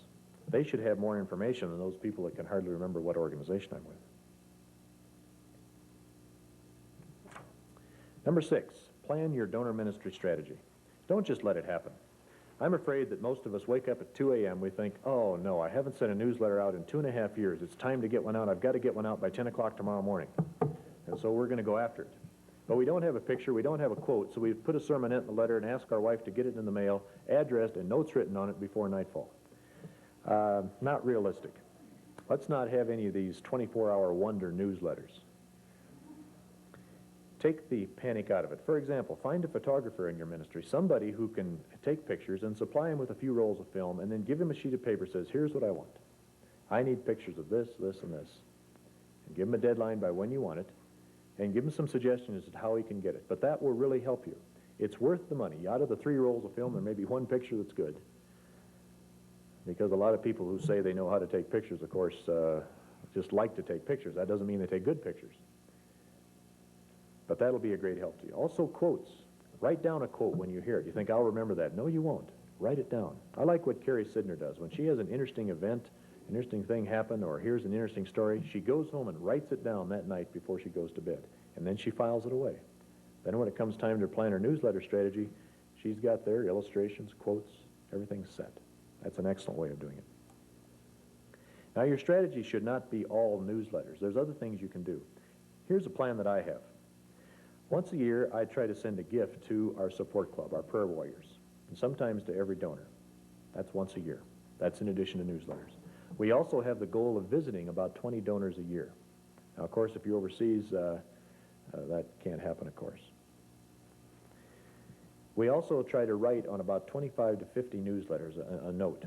They should have more information than those people that can hardly remember what organization I'm with. Number 6, plan your donor ministry strategy. Don't just let it happen. I'm afraid that most of us wake up at 2 a.m. We think, oh no, I haven't sent a newsletter out in 2.5 years. It's time to get one out. I've got to get one out by 10 o'clock tomorrow morning. And so we're going to go after it. But we don't have a picture, we don't have a quote, so we put a sermonette in the letter and ask our wife to get it in the mail, addressed and notes written on it before nightfall. Not realistic. Let's not have any of these 24-hour wonder newsletters. Take the panic out of it. For example, find a photographer in your ministry, somebody who can take pictures and supply him with a few rolls of film, and then give him a sheet of paper that says, here's what I want. I need pictures of this, this, and this. And give him a deadline by when you want it, and give him some suggestions as to how he can get it. But that will really help you. It's worth the money. Out of the 3 rolls of film, there may be 1 picture that's good. Because a lot of people who say they know how to take pictures, of course, just like to take pictures. That doesn't mean they take good pictures. But that'll be a great help to you. Also, quotes. Write down a quote when you hear it. You think, I'll remember that. No, you won't. Write it down. I like what Carrie Sidner does. When she has an interesting event, an interesting thing happen, or here's an interesting story, she goes home and writes it down that night before she goes to bed. And then she files it away. Then when it comes time to plan her newsletter strategy, she's got there illustrations, quotes, everything's set. That's an excellent way of doing it. Now, your strategy should not be all newsletters. There's other things you can do. Here's a plan that I have. Once a year, I try to send a gift to our support club, our prayer warriors, and sometimes to every donor. That's once a year. That's in addition to newsletters. We also have the goal of visiting about 20 donors a year. Now, of course, if you're overseas, that can't happen, of course. We also try to write on about 25 to 50 newsletters a note.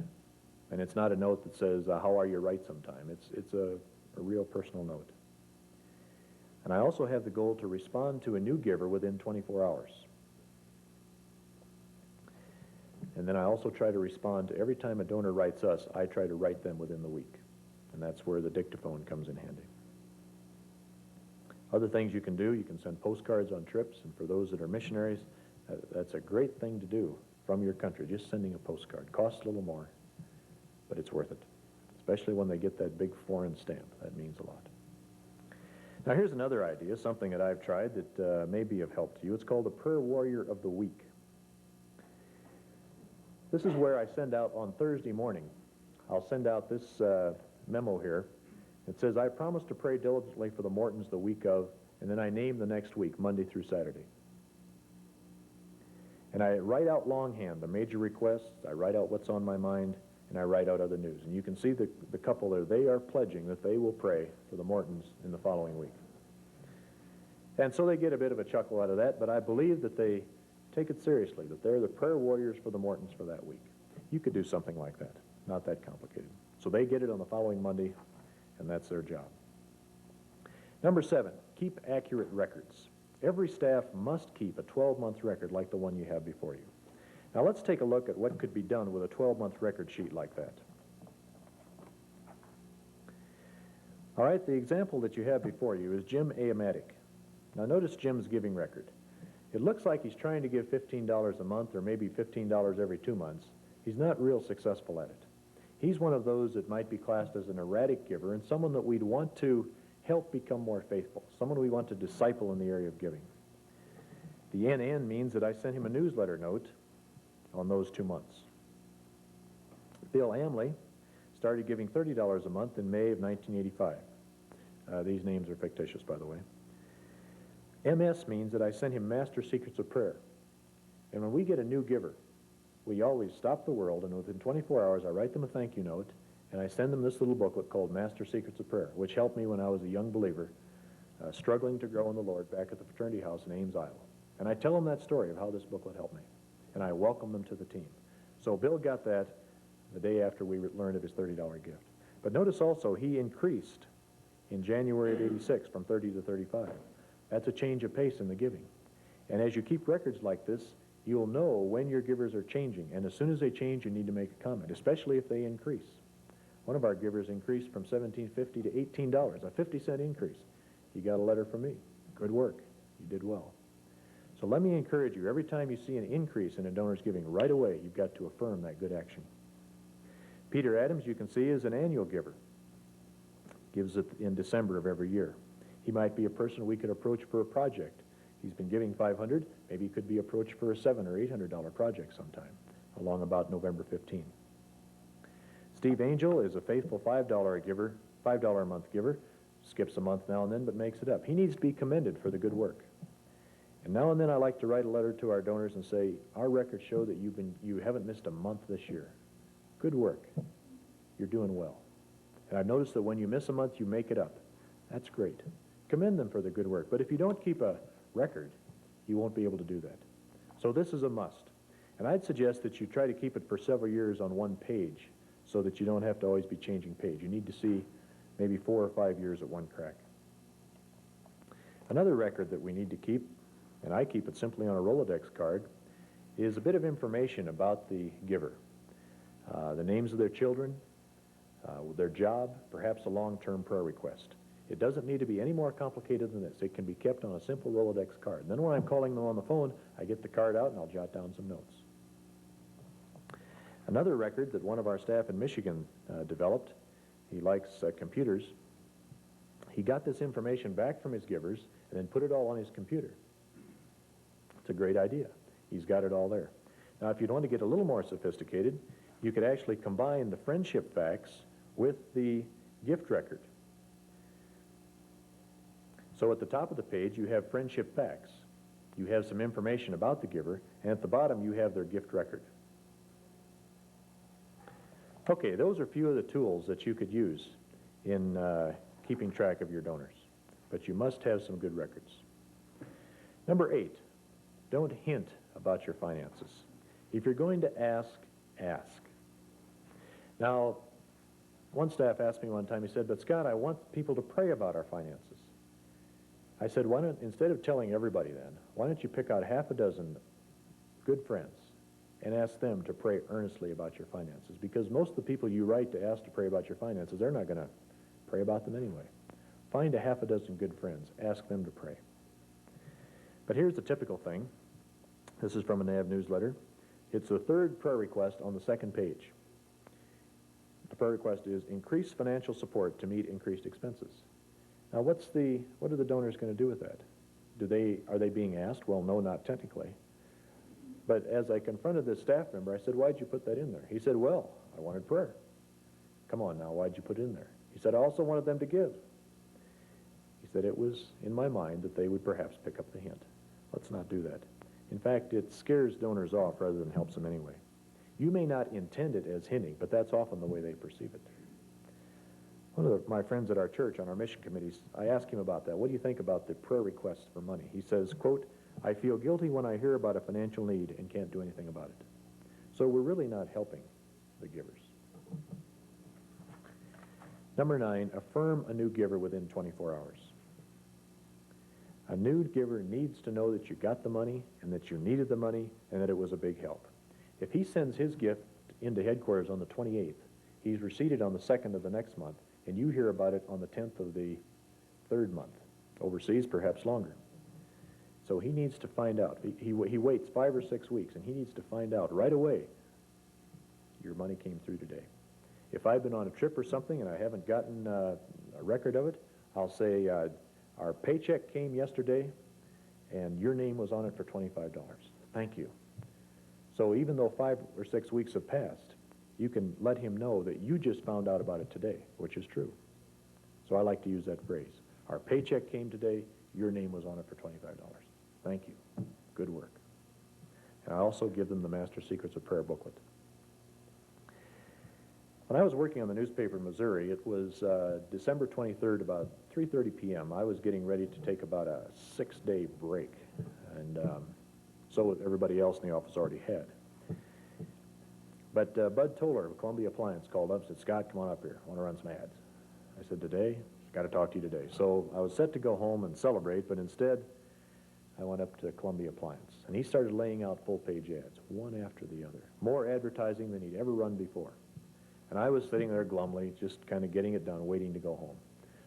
And it's not a note that says, how are you right sometime. It's a real personal note. And I also have the goal to respond to a new giver within 24 hours. And then I also try to respond to every time a donor writes us, I try to write them within the week. And that's where the dictaphone comes in handy. Other things you can do, you can send postcards on trips, and for those that are missionaries, that's a great thing to do from your country, just sending a postcard. Costs a little more, but it's worth it, especially when they get that big foreign stamp. That means a lot. Now, here's another idea, something that I've tried that may be of help to you. It's called the Prayer Warrior of the Week. This is where I send out on Thursday morning. I'll send out this memo here. It says, I promise to pray diligently for the Mortons the week of, and then I name the next week, Monday through Saturday. And I write out longhand the major requests, I write out what's on my mind, and I write out other news. And you can see the couple there, they are pledging that they will pray for the Mortons in the following week. And so they get a bit of a chuckle out of that, but I believe that they take it seriously, that they're the prayer warriors for the Mortons for that week. You could do something like that, not that complicated. So they get it on the following Monday, and that's their job. Number 7, keep accurate records. Every staff must keep a 12-month record like the one you have before you. Now let's take a look at what could be done with a 12-month record sheet like that. All right, the example that you have before you is Jim Aamatic. Now notice Jim's giving record. It looks like he's trying to give $15 a month or maybe $15 every 2 months. He's not real successful at it. He's one of those that might be classed as an erratic giver and someone that we'd want to help become more faithful, someone we want to disciple in the area of giving. The NN means that I sent him a newsletter note on those 2 months. Bill Amley started giving $30 a month in May of 1985. These names are fictitious, by the way. MS means that I sent him Master Secrets of Prayer. And when we get a new giver, we always stop the world, and within 24 hours I write them a thank you note, and I send them this little booklet called Master Secrets of Prayer, which helped me when I was a young believer, struggling to grow in the Lord back at the fraternity house in Ames, Iowa. And I tell them that story of how this booklet helped me, and I welcome them to the team. So Bill got that the day after we learned of his $30 gift. But notice also he increased in January of '86 from 30 to 35. That's a change of pace in the giving. And as you keep records like this, you'll know when your givers are changing. And as soon as they change, you need to make a comment, especially if they increase. One of our givers increased from $17.50 to $18, a 50-cent increase. He got a letter from me. Good work. You did well. So let me encourage you, every time you see an increase in a donor's giving, right away, you've got to affirm that good action. Peter Adams, you can see, is an annual giver. Gives it in December of every year. He might be a person we could approach for a project. He's been giving $500. Maybe he could be approached for a $700 or $800 project sometime, along about November 15. Steve Angel is a faithful $5 a month giver. Skips a month now and then, but makes it up. He needs to be commended for the good work. And now and then I like to write a letter to our donors and say, our records show that you haven't missed a month this year. Good work. You're doing well. And I've noticed that when you miss a month, you make it up. That's great. Commend them for the good work. But if you don't keep a record, you won't be able to do that. So this is a must. And I'd suggest that you try to keep it for several years on one page so that you don't have to always be changing page. You need to see maybe 4 or 5 years at one crack. Another record that we need to keep, and I keep it simply on a Rolodex card, is a bit of information about the giver. The names of their children, their job, perhaps a long-term prayer request. It doesn't need to be any more complicated than this. It can be kept on a simple Rolodex card. And then when I'm calling them on the phone, I get the card out and I'll jot down some notes. Another record that one of our staff in Michigan developed, he likes computers. He got this information back from his givers and then put it all on his computer. It's a great idea. He's got it all there. Now, if you'd want to get a little more sophisticated, you could actually combine the friendship facts with the gift record. So at the top of the page, you have friendship facts. You have some information about the giver, and at the bottom, you have their gift record. Okay, those are a few of the tools that you could use in keeping track of your donors, but you must have some good records. Number 8, don't hint about your finances. If you're going to ask, ask. Now, one staff asked me one time, he said, but Scott, I want people to pray about our finances. I said, why don't, instead of telling everybody then, why don't you pick out half a dozen good friends and ask them to pray earnestly about your finances? Because most of the people you write to ask to pray about your finances, they're not going to pray about them anyway. Find a half a dozen good friends. Ask them to pray. But here's the typical thing. This is from a NAV newsletter. It's the third prayer request on the second page. The prayer request is increase financial support to meet increased expenses. Now, what are the donors going to do with that? Are they being asked? Well, no, not technically. But as I confronted this staff member, I said, why'd you put that in there? He said, well, I wanted prayer. Come on now, why'd you put it in there? He said, I also wanted them to give. He said, it was in my mind that they would perhaps pick up the hint. Let's not do that. In fact, it scares donors off rather than helps them anyway. You may not intend it as hinting, but that's often the way they perceive it. One of my friends at our church on our mission committees, I asked him about that. What do you think about the prayer requests for money? He says, quote, I feel guilty when I hear about a financial need and can't do anything about it. So we're really not helping the givers. Number 9, affirm a new giver within 24 hours. A new giver needs to know that you got the money and that you needed the money and that it was a big help. If he sends his gift into headquarters on the 28th, he's received on the 2nd of the next month, and you hear about it on the 10th of the 3rd month. Overseas, perhaps longer. So he needs to find out. He waits 5 or 6 weeks, and he needs to find out right away, your money came through today. If I've been on a trip or something and I haven't gotten a record of it, I'll say, our paycheck came yesterday, and your name was on it for $25. Thank you. So even though 5 or 6 weeks have passed, you can let him know that you just found out about it today, which is true. So I like to use that phrase. Our paycheck came today, your name was on it for $25. Thank you. Good work. And I also give them the Master Secrets of Prayer booklet. When I was working on the newspaper in Missouri, it was December 23rd, about 3:30 p.m. I was getting ready to take about a 6-day break, and so everybody else in the office already had. But Bud Toller of Columbia Appliance called up and said, Scott, come on up here. I want to run some ads. I said, today? Got to talk to you today. So I was set to go home and celebrate, but instead I went up to Columbia Appliance, and he started laying out full-page ads, one after the other. More advertising than he'd ever run before. And I was sitting there glumly, just kind of getting it done, waiting to go home.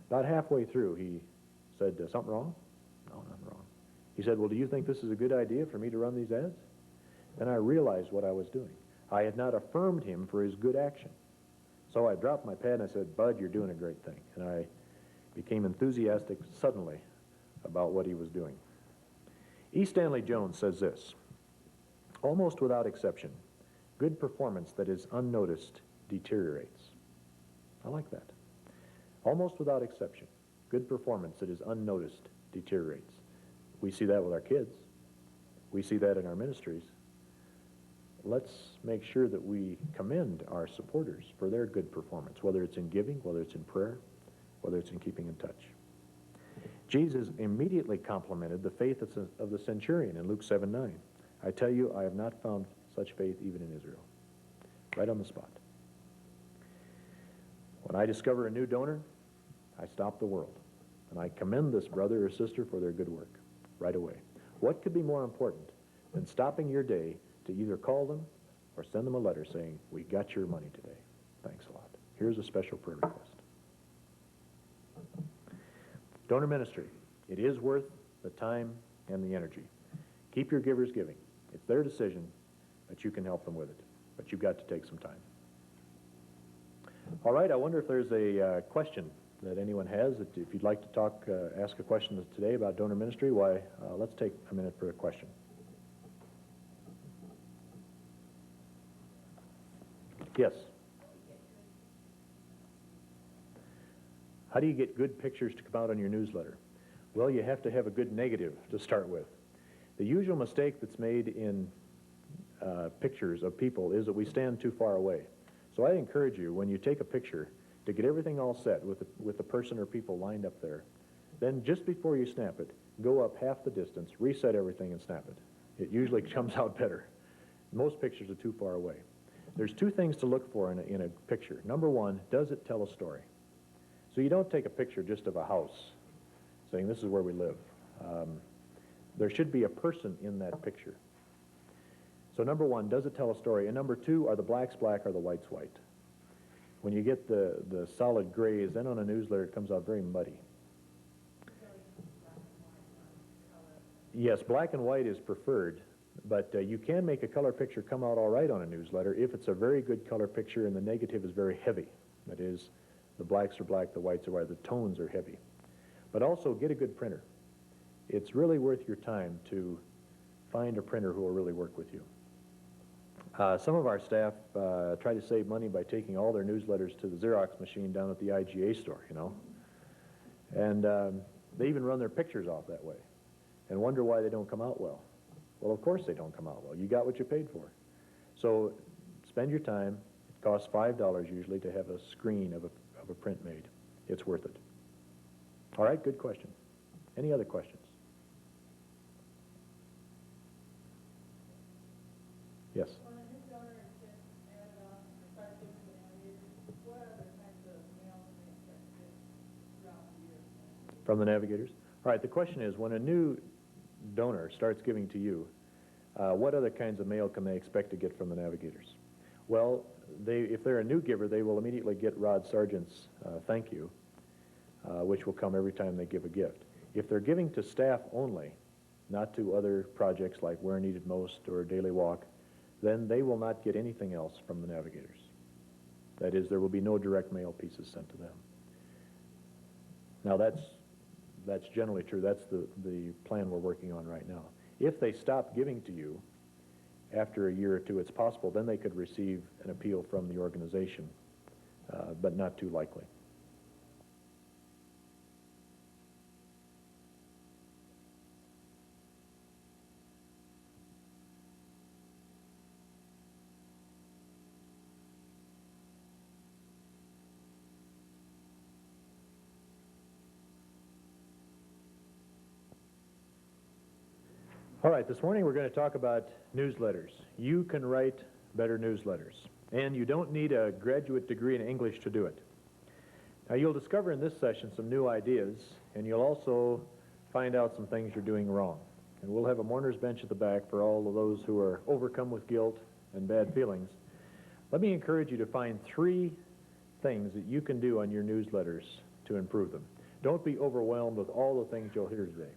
About halfway through, he said, something wrong? No, nothing wrong. He said, well, do you think this is a good idea for me to run these ads? Then I realized what I was doing. I had not affirmed him for his good action. So I dropped my pad and I said, Bud, you're doing a great thing. And I became enthusiastic suddenly about what he was doing. E. Stanley Jones says this, almost without exception, good performance that is unnoticed deteriorates. I like that. Almost without exception, good performance that is unnoticed deteriorates. We see that with our kids. We see that in our ministries. Let's make sure that we commend our supporters for their good performance, whether it's in giving, whether it's in prayer, whether it's in keeping in touch. Jesus immediately complimented the faith of the centurion in Luke 7:9. I tell you, I have not found such faith even in Israel. Right on the spot. When I discover a new donor, I stop the world, and I commend this brother or sister for their good work right away. What could be more important than stopping your day to either call them or send them a letter saying, we got your money today. Thanks a lot. Here's a special prayer request. Donor ministry. It is worth the time and the energy. Keep your givers giving. It's their decision, but you can help them with it. But you've got to take some time. All right, I wonder if there's a question that anyone has. If you'd like to talk, ask a question today about donor ministry, why, let's take a minute for a question. Yes? How do you get good pictures to come out on your newsletter? Well, you have to have a good negative to start with. The usual mistake that's made in pictures of people is that we stand too far away. So I encourage you, when you take a picture, to get everything all set with the person or people lined up there. Then just before you snap it, go up half the distance, reset everything, and snap it. It usually comes out better. Most pictures are too far away. There's two things to look for in a picture. Number one, does it tell a story? So you don't take a picture just of a house saying this is where we live. There should be a person in that picture. So number one, does it tell a story? And number two, are the blacks black or the whites white? When you get the solid grays, then on a newsletter it comes out very muddy. Yes, black and white is preferred, but you can make a color picture come out all right on a newsletter if it's a very good color picture and the negative is very heavy. That is, the blacks are black, the whites are white, the tones are heavy. But also get a good printer. It's really worth your time to find a printer who will really work with you. Some of our staff try to save money by taking all their newsletters to the Xerox machine down at the IGA store, you know. And they even run their pictures off that way and wonder why they don't come out well. Well, of course they don't come out well. You got what you paid for. So spend your time. It costs $5 usually to have a screen of a print made. It's worth it. All right, good question. Any other questions? Yes? When a new donor gets added on or starts giving to Navigators, what other kinds of mail can they expect to get throughout the year? From the Navigators? All right, the question is, when a new donor starts giving to you, what other kinds of mail can they expect to get from the Navigators? Well, if they're a new giver, they will immediately get Rod Sargent's thank you, which will come every time they give a gift. If they're giving to staff only, not to other projects like Where Needed Most or Daily Walk, then they will not get anything else from the Navigators. That is, there will be no direct mail pieces sent to them. Now that's generally true. That's the plan we're working on right now. If they stop giving to you, after a year or two, it's possible, then they could receive an appeal from the organization, but not too likely. All right, this morning we're going to talk about newsletters. You can write better newsletters, and you don't need a graduate degree in English to do it. Now, you'll discover in this session some new ideas, and you'll also find out some things you're doing wrong. And we'll have a mourner's bench at the back for all of those who are overcome with guilt and bad feelings. Let me encourage you to find 3 things that you can do on your newsletters to improve them. Don't be overwhelmed with all the things you'll hear today.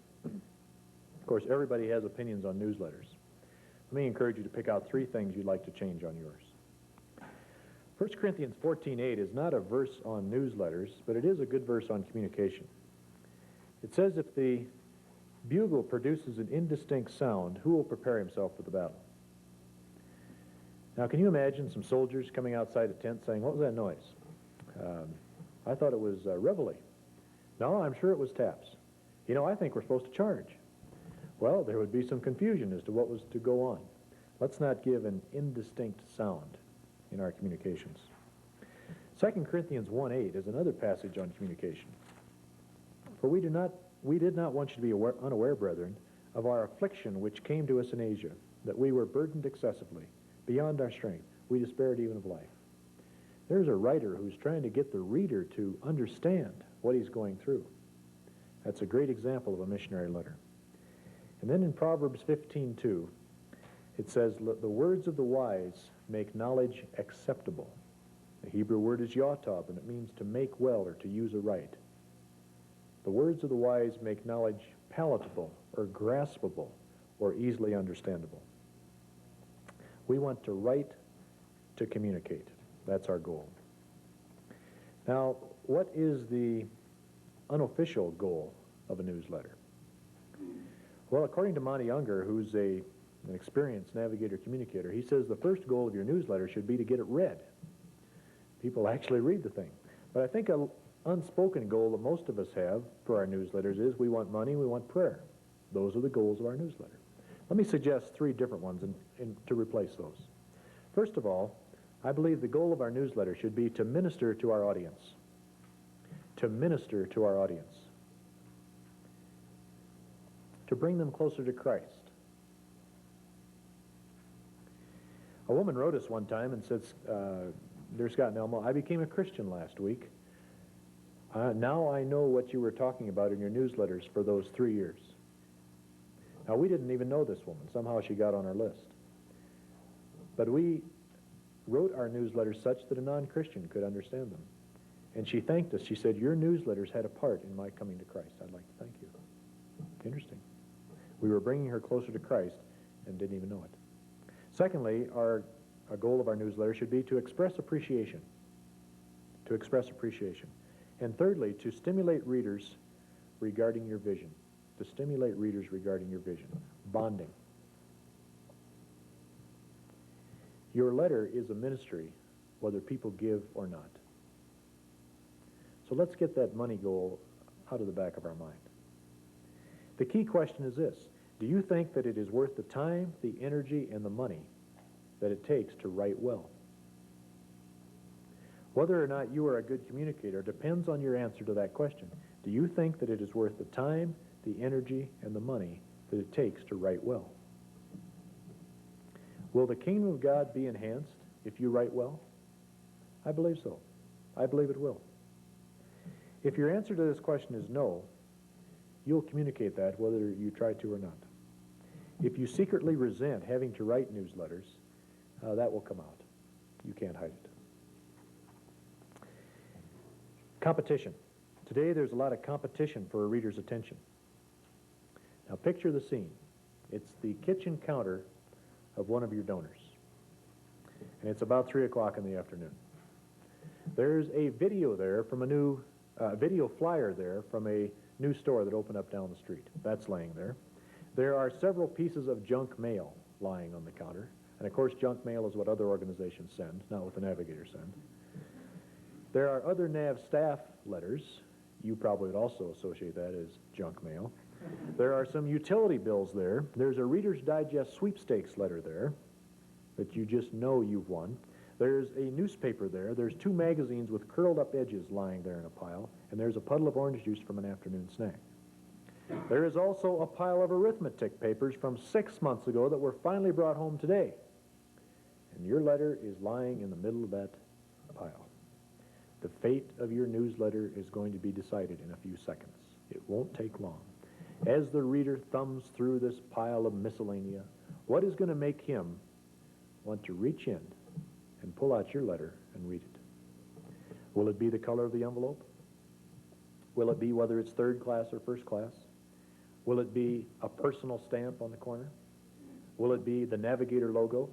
Of course, everybody has opinions on newsletters. Let me encourage you to pick out 3 things you'd like to change on yours. 1 Corinthians 14:8 is not a verse on newsletters, but it is a good verse on communication. It says, if the bugle produces an indistinct sound, who will prepare himself for the battle? Now, can you imagine some soldiers coming outside a tent saying, what was that noise? I thought it was reveille. No, I'm sure it was taps. You know, I think we're supposed to charge. Well, there would be some confusion as to what was to go on. Let's not give an indistinct sound in our communications. 2 Corinthians 1:8 is another passage on communication. For we did not want you to be unaware, brethren, of our affliction which came to us in Asia, that we were burdened excessively, beyond our strength. We despaired even of life. There's a writer who's trying to get the reader to understand what he's going through. That's a great example of a missionary letter. And then in Proverbs 15:2, it says, the words of the wise make knowledge acceptable. The Hebrew word is yatab, and it means to make well or to use aright. The words of the wise make knowledge palatable or graspable or easily understandable. We want to write to communicate. That's our goal. Now, what is the unofficial goal of a newsletter? Well, according to Monty Unger, who's an experienced navigator communicator, he says the first goal of your newsletter should be to get it read. People actually read the thing. But I think an unspoken goal that most of us have for our newsletters is we want money, we want prayer. Those are the goals of our newsletter. Let me suggest 3 different ones to replace those. First of all, I believe the goal of our newsletter should be to minister to our audience. To minister to our audience. To bring them closer to Christ. A woman wrote us one time and said, Dear Scott and Elmo, I became a Christian last week. Now I know what you were talking about in your newsletters for those 3 years. Now, we didn't even know this woman. Somehow she got on our list. But we wrote our newsletters such that a non-Christian could understand them. And she thanked us. She said, your newsletters had a part in my coming to Christ. I'd like to thank you. Interesting. We were bringing her closer to Christ and didn't even know it. Secondly, our goal of our newsletter should be to express appreciation. To express appreciation. And thirdly, to stimulate readers regarding your vision. To stimulate readers regarding your vision. Bonding. Your letter is a ministry, whether people give or not. So let's get that money goal out of the back of our mind. The key question is this: do you think that it is worth the time, the energy, and the money that it takes to write well? Whether or not you are a good communicator depends on your answer to that question. Do you think that it is worth the time, the energy, and the money that it takes to write well? Will the kingdom of God be enhanced if you write well? I believe so. I believe it will. If your answer to this question is no, you'll communicate that whether you try to or not. If you secretly resent having to write newsletters, that will come out. You can't hide it. Competition. Today there's a lot of competition for a reader's attention. Now picture the scene. It's the kitchen counter of one of your donors. And it's about 3 o'clock in the afternoon. There's a video there from a new, video flyer there from a new store that opened up down the street. That's laying there. There are several pieces of junk mail lying on the counter. And of course, junk mail is what other organizations send, not what the Navigators send. There are other NAV staff letters. You probably would also associate that as junk mail. There are some utility bills there. There's a Reader's Digest sweepstakes letter there that you just know you've won. There's a newspaper there. There's 2 magazines with curled up edges lying there in a pile. And there's a puddle of orange juice from an afternoon snack. There is also a pile of arithmetic papers from 6 months ago that were finally brought home today. And your letter is lying in the middle of that pile. The fate of your newsletter is going to be decided in a few seconds. It won't take long. As the reader thumbs through this pile of miscellanea, what is going to make him want to reach in and pull out your letter and read it? Will it be the color of the envelope? Will it be whether it's third class or first class? Will it be a personal stamp on the corner? Will it be the Navigator logo?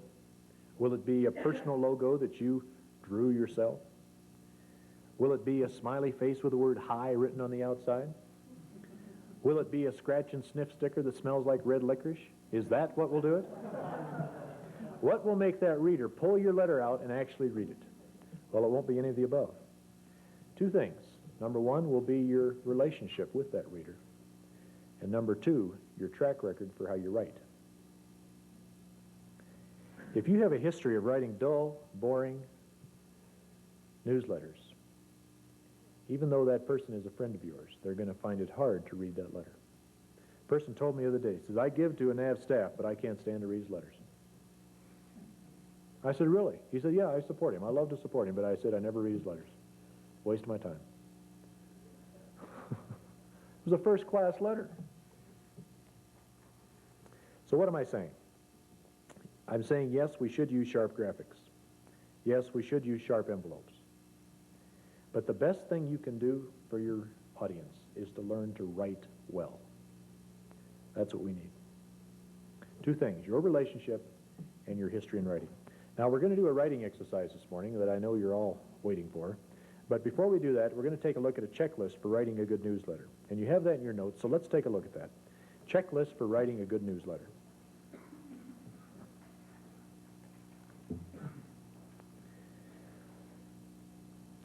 Will it be a personal logo that you drew yourself? Will it be a smiley face with the word hi written on the outside? Will it be a scratch and sniff sticker that smells like red licorice? Is that what will do it? What will make that reader pull your letter out and actually read it? Well, it won't be any of the above. 2 things. Number 1 will be your relationship with that reader. And number 2, your track record for how you write. If you have a history of writing dull, boring newsletters, even though that person is a friend of yours, they're going to find it hard to read that letter. A person told me the other day, he says, I give to a NAV staff, but I can't stand to read his letters. I said, really? He said, yeah, I support him. I love to support him, but I said, I never read his letters. Waste of my time. It was a first-class letter. So what am I saying? I'm saying, yes, we should use sharp graphics. Yes, we should use sharp envelopes. But the best thing you can do for your audience is to learn to write well. That's what we need. 2 things, your relationship and your history in writing. Now, we're going to do a writing exercise this morning that I know you're all waiting for. But before we do that, we're going to take a look at a checklist for writing a good newsletter. And you have that in your notes, so let's take a look at that. Checklist for writing a good newsletter.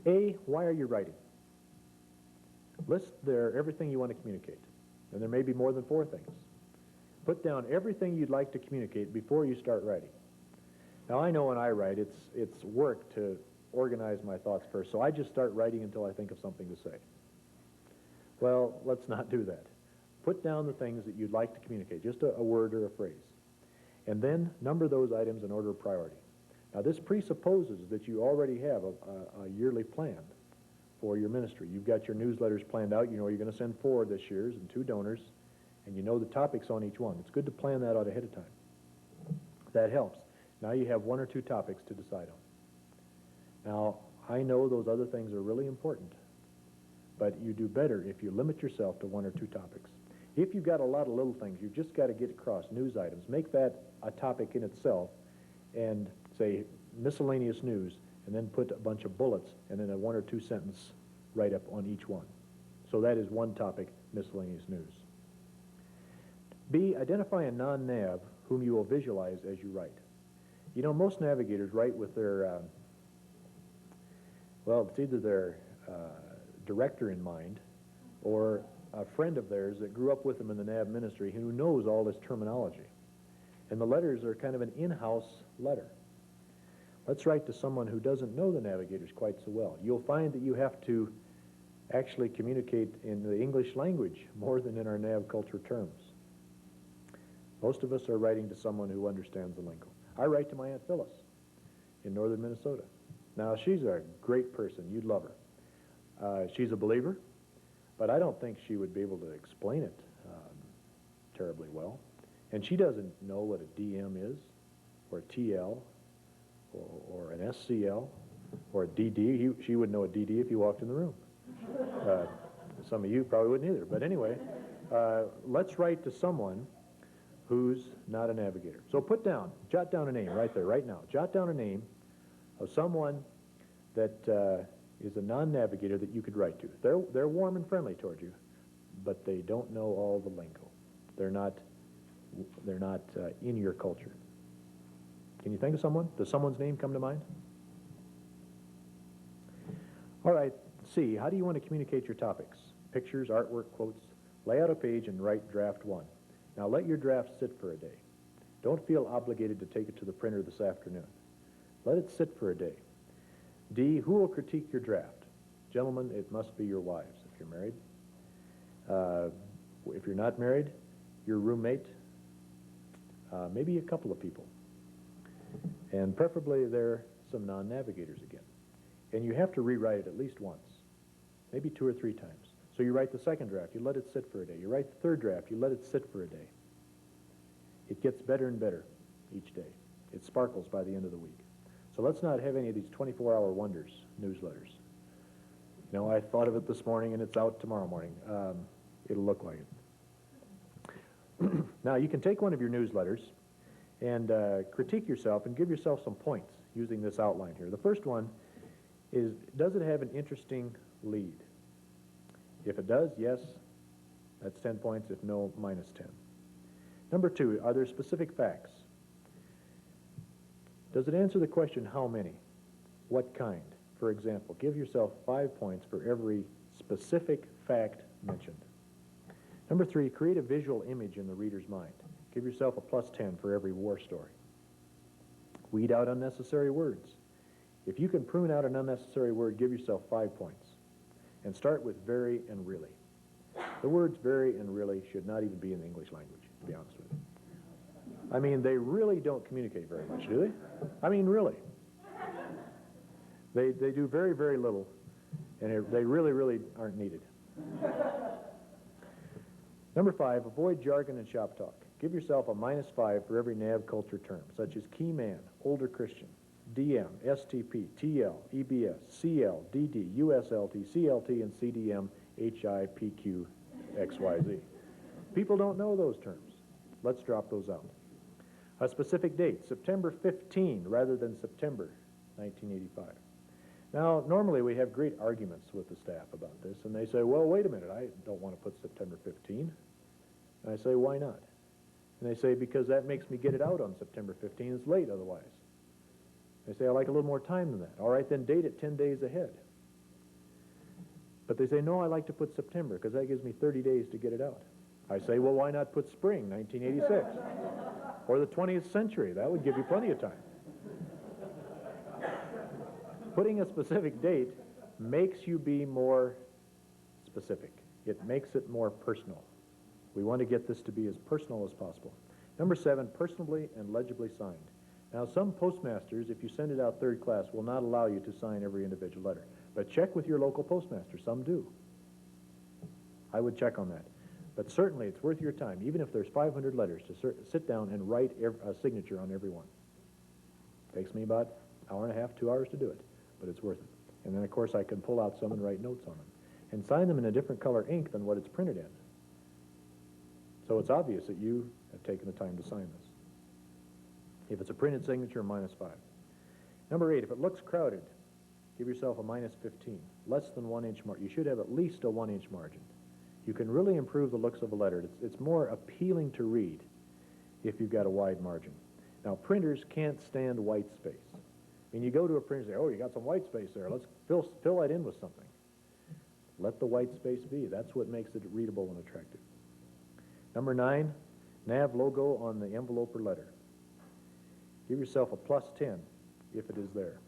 A, why are you writing? List there everything you want to communicate. And there may be more than 4 things. Put down everything you'd like to communicate before you start writing. Now, I know when I write, it's work to organize my thoughts first, so I just start writing until I think of something to say. Well, let's not do that. Put down the things that you'd like to communicate, just a word or a phrase. And then number those items in order of priority. Now, this presupposes that you already have a yearly plan for your ministry. You've got your newsletters planned out. You know you're going to send 4 this year and 2 donors, and you know the topics on each one. It's good to plan that out ahead of time. That helps. Now you have 1 or 2 topics to decide on. Now, I know those other things are really important, but you do better if you limit yourself to 1 or 2 topics. If you've got a lot of little things, you've just got to get across news items. Make that a topic in itself and say miscellaneous news, and then put a bunch of bullets and then a 1 or 2 sentence write-up on each one. So that is 1 topic, miscellaneous news. B, identify a non-nav whom you will visualize as you write. You know, most navigators write with their, well, it's either their director in mind or a friend of theirs that grew up with them in the NAV ministry who knows all this terminology. And the letters are kind of an in-house letter. Let's write to someone who doesn't know the Navigators quite so well. You'll find that you have to actually communicate in the English language more than in our NAV culture terms. Most of us are writing to someone who understands the lingo. I write to my Aunt Phyllis in northern Minnesota. Now, she's a great person. You'd love her. She's a believer, but I don't think she would be able to explain it terribly well. And she doesn't know what a DM is, or a TL, or an SCL, or a DD. She would know a DD if you walked in the room. Some of you probably wouldn't either. But anyway, let's write to someone who's not a navigator. So jot down a name right there, right now. Jot down a name of someone that is a non-navigator that you could write to. They're warm and friendly toward you, but they don't know all the lingo. They're not in your culture. Can you think of someone? Does someone's name come to mind? All right, C, how do you want to communicate your topics? Pictures, artwork, quotes. Lay out a page and write draft 1. Now let your draft sit for a day. Don't feel obligated to take it to the printer this afternoon. Let it sit for a day. D, who will critique your draft? Gentlemen, it must be your wives if you're married. If you're not married, your roommate, maybe a couple of people. And preferably they're some non-navigators again. And you have to rewrite it at least once, maybe 2 or 3 times. So you write the second draft, you let it sit for a day. You write the third draft, you let it sit for a day. It gets better and better each day. It sparkles by the end of the week. So let's not have any of these 24-hour wonders newsletters. You know, I thought of it this morning and it's out tomorrow morning. It'll look like it. Now, you can take one of your newsletters and critique yourself and give yourself some points using this outline here. The first one is, does it have an interesting lead? If it does, yes, that's 10 points. If no, minus 10. Number 2, are there specific facts? Does it answer the question, how many? What kind? For example, give yourself 5 points for every specific fact mentioned. Number 3, create a visual image in the reader's mind. Give yourself a plus 10 for every war story. Weed out unnecessary words. If you can prune out an unnecessary word, give yourself 5 points. And start with very and really. The words very and really should not even be in the English language, to be honest with you. I mean, they really don't communicate very much, do they? I mean, really. They do very, very little, and they really, really aren't needed. Number 5, avoid jargon and shop talk. Give yourself a minus 5 for every nav culture term, such as key man, older Christian, DM, STP, TL, EBS, CL, DD, USLT, CLT, and CDM, HIPQ, XYZ. People don't know those terms. Let's drop those out. A specific date, September 15 rather than September 1985. Now, normally we have great arguments with the staff about this, and they say, well, wait a minute, I don't want to put September 15. And I say, why not? And they say, because that makes me get it out on September 15. It's late otherwise. They say, I like a little more time than that. All right, then date it 10 days ahead. But they say, no, I like to put September because that gives me 30 days to get it out. I say, well, why not put spring, 1986? Or the 20th century? That would give you plenty of time. Putting a specific date makes you be more specific. It makes it more personal. We want to get this to be as personal as possible. Number 7, personally and legibly signed. Now, some postmasters, if you send it out third class, will not allow you to sign every individual letter. But check with your local postmaster. Some do. I would check on that. But certainly, it's worth your time, even if there's 500 letters, to sit down and write a signature on every one. Takes me about an hour and a half, 2 hours to do it, but it's worth it. And then, of course, I can pull out some and write notes on them. And sign them in a different color ink than what it's printed in. So it's obvious that you have taken the time to sign this. If it's a printed signature, minus 5. Number 8, if it looks crowded, give yourself a minus 15. Less than 1 inch margin. You should have at least a 1 inch margin. You can really improve the looks of a letter. It's more appealing to read if you've got a wide margin. Now, printers can't stand white space. I mean, you go to a printer and say, oh, you got some white space there. Let's fill that in with something. Let the white space be. That's what makes it readable and attractive. Number 9, nav logo on the envelope or letter. Give yourself a plus 10 if it is there.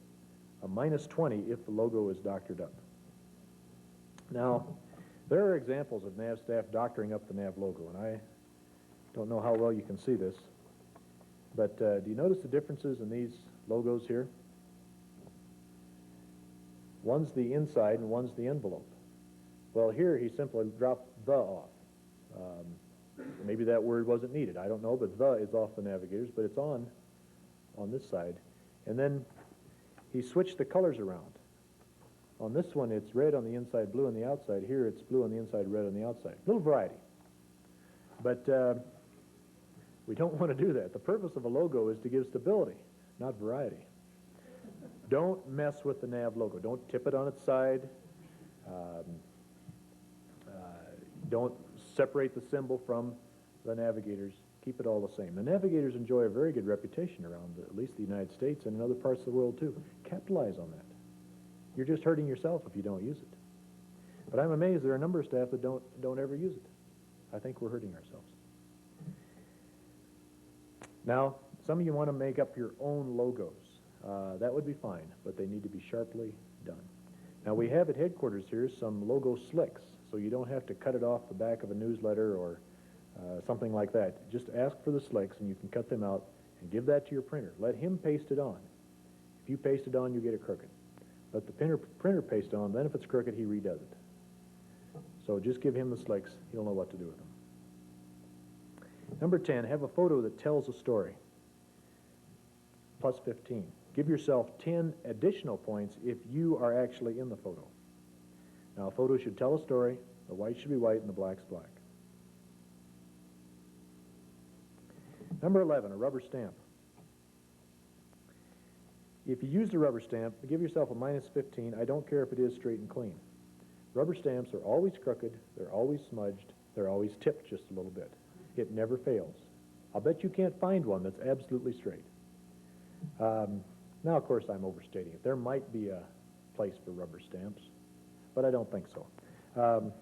A minus 20 if the logo is doctored up. Now, there are examples of nav staff doctoring up the nav logo, and I don't know how well you can see this, but do you notice the differences in these logos here? One's the inside and one's the envelope. Well, here he simply dropped the off. Maybe that word wasn't needed. I don't know, but the is off the Navigators, but it's on this side. And then he switched the colors around. On this one, it's red on the inside, blue on the outside. Here, it's blue on the inside, red on the outside. A little variety. But we don't want to do that. The purpose of a logo is to give stability, not variety. Don't mess with the nav logo. Don't tip it on its side. Don't separate the symbol from the Navigators. Keep it all the same. The Navigators enjoy a very good reputation around at least the United States and in other parts of the world too. Capitalize on that. You're just hurting yourself if you don't use it. But I'm amazed there are a number of staff that don't ever use it. I think we're hurting ourselves. Now, some of you want to make up your own logos. That would be fine, but they need to be sharply done. Now, we have at headquarters here some logo slicks, so you don't have to cut it off the back of a newsletter or something like that. Just ask for the slicks, and you can cut them out and give that to your printer. Let him paste it on. If you paste it on, you get it crooked. Let the printer paste it on, then if it's crooked, he redoes it. So just give him the slicks. He'll know what to do with them. Number 10, have a photo that tells a story. Plus 15. Give yourself 10 additional points if you are actually in the photo. Now, a photo should tell a story. The white should be white and the black's black. Number 11, a rubber stamp. If you use the rubber stamp, give yourself a minus 15. I don't care if it is straight and clean. Rubber stamps are always crooked, they're always smudged, they're always tipped just a little bit. It never fails. I'll bet you can't find one that's absolutely straight. Now, of course, I'm overstating it. There might be a place for rubber stamps, but I don't think so.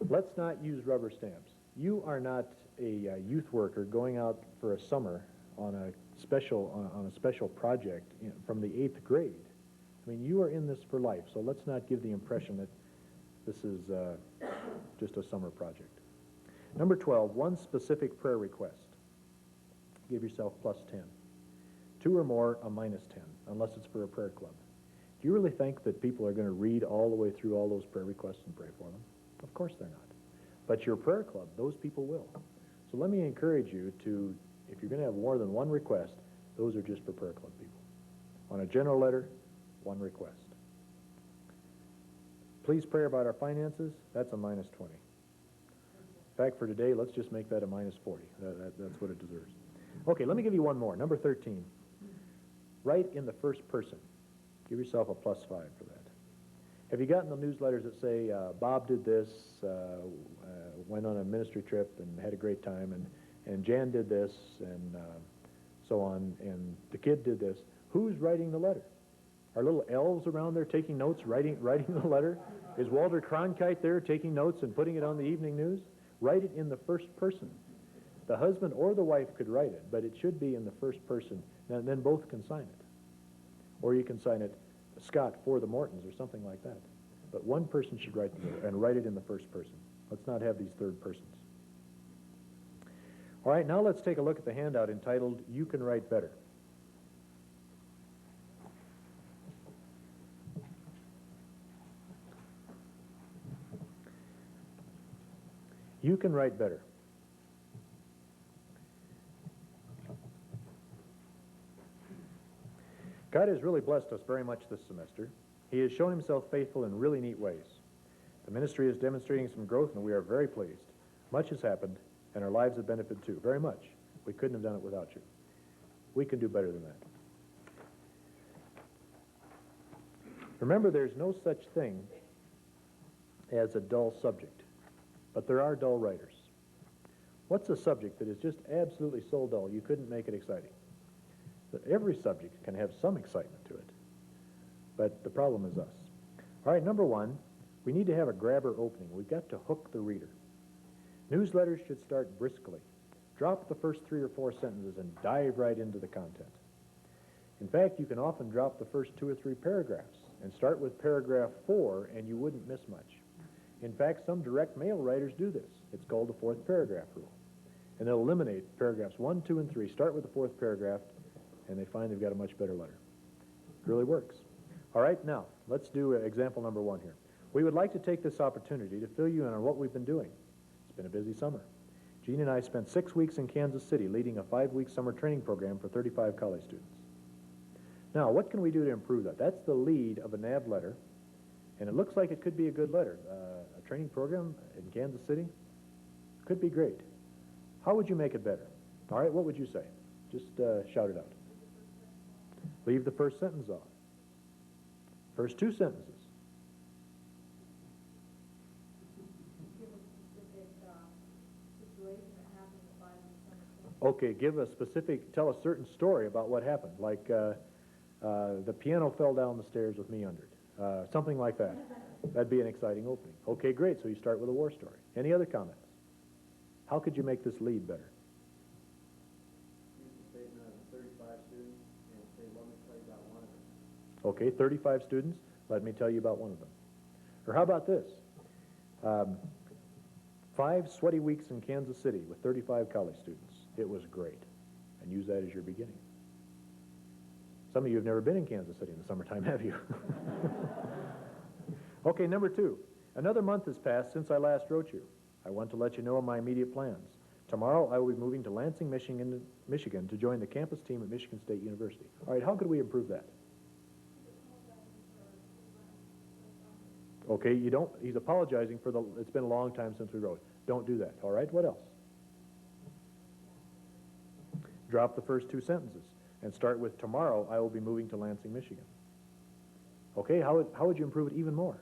Let's not use rubber stamps. You are not a youth worker going out for a summer on a special project from the 8th grade. I mean, you are in this for life, so let's not give the impression that this is just a summer project. Number 12, one specific prayer request. Give yourself plus 10. 2 or more, a minus 10, unless it's for a prayer club. Do you really think that people are going to read all the way through all those prayer requests and pray for them? Of course they're not. But your prayer club, those people will. So let me encourage you to, if you're going to have more than one request, those are just for prayer club people. On a general letter, one request. Please pray about our finances. That's a minus 20. In fact, for today, let's just make that a minus 40. That's what it deserves. Okay, let me give you one more. Number 13. Write in the first person. Give yourself a plus 5 for that. Have you gotten the newsletters that say, Bob did this, went on a ministry trip and had a great time, and Jan did this, and so on, and the kid did this? Who's writing the letter? Are little elves around there taking notes, writing the letter? Is Walter Cronkite there taking notes and putting it on the evening news? Write it in the first person. The husband or the wife could write it, but it should be in the first person, and then both can sign it. Or you can sign it, Scott for the Mortons, or something like that. But one person should write the letter, and write it in the first person. Let's not have these third persons. All right, now let's take a look at the handout entitled, You Can Write Better. You can write better. God has really blessed us very much this semester. He has shown himself faithful in really neat ways. The ministry is demonstrating some growth, and we are very pleased. Much has happened, and our lives have benefited too, very much. We couldn't have done it without you. We can do better than that. Remember, there's no such thing as a dull subject, but there are dull writers. What's a subject that is just absolutely so dull you couldn't make it exciting? That every subject can have some excitement to it, but the problem is us. All right, number 1, we need to have a grabber opening. We've got to hook the reader. Newsletters should start briskly. Drop the first 3 or 4 sentences and dive right into the content. In fact, you can often drop the first 2 or 3 paragraphs and start with paragraph 4, and you wouldn't miss much. In fact, some direct mail writers do this. It's called the 4th paragraph rule. And they'll eliminate paragraphs 1, 2, and 3, start with the 4th paragraph, and they find they've got a much better letter. It really works. All right, now, let's do example number 1 here. We would like to take this opportunity to fill you in on what we've been doing. It's been a busy summer. Jean and I spent 6 weeks in Kansas City leading a 5-week summer training program for 35 college students. Now, what can we do to improve that? That's the lead of a NAV letter, and it looks like it could be a good letter. A training program in Kansas City could be great. How would you make it better? All right, what would you say? Just shout it out. Leave the first sentence off. First 2 sentences. Give a specific situation that happened in the 5-week summer Okay, give a specific, tell a certain story about what happened, like the piano fell down the stairs with me under it, something like that. That'd be an exciting opening. Okay, great, so you start with a war story. Any other comments? How could you make this lead better? Use the statement of 35 students and say, let me tell you about one of them. Okay, 35 students, let me tell you about one of them. Or how about this? 5 sweaty weeks in Kansas City with 35 college students. It was great. And use that as your beginning. Some of you have never been in Kansas City in the summertime, have you? Okay, number 2. Another month has passed since I last wrote you. I want to let you know of my immediate plans. Tomorrow I will be moving to Lansing, Michigan to join the campus team at Michigan State University. All right, how could we improve that? Okay, you don't, he's apologizing for it's been a long time since we wrote. Don't do that, all right? What else? Drop the first 2 sentences and start with, tomorrow I will be moving to Lansing, Michigan. Okay, how would you improve it even more?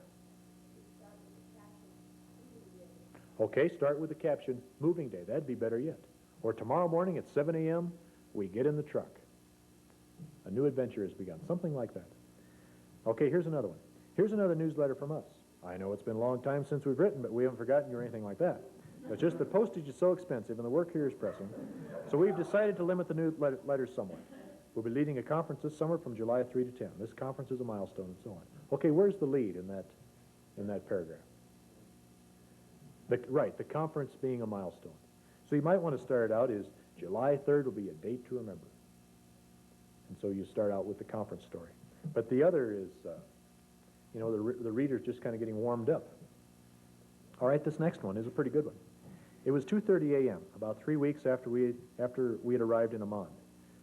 Okay, start with the caption, moving day. That'd be better yet. Or tomorrow morning at 7 a.m., we get in the truck. A new adventure has begun. Something like that. Okay, here's another one. Here's another newsletter from us. I know it's been a long time since we've written, but we haven't forgotten you or anything like that. It's just the postage is so expensive and the work here is pressing, so we've decided to limit the newsletters somewhat. We'll be leading a conference this summer from July 3 to 10. This conference is a milestone and so on. Okay, where's the lead in that paragraph? Right, the conference being a milestone. So you might want to start out as July 3rd will be a date to remember. And so you start out with the conference story. But the other is, you know, the reader's just kind of getting warmed up. All right, this next one is a pretty good one. It was 2:30 a.m., about 3 weeks after we had arrived in Amman,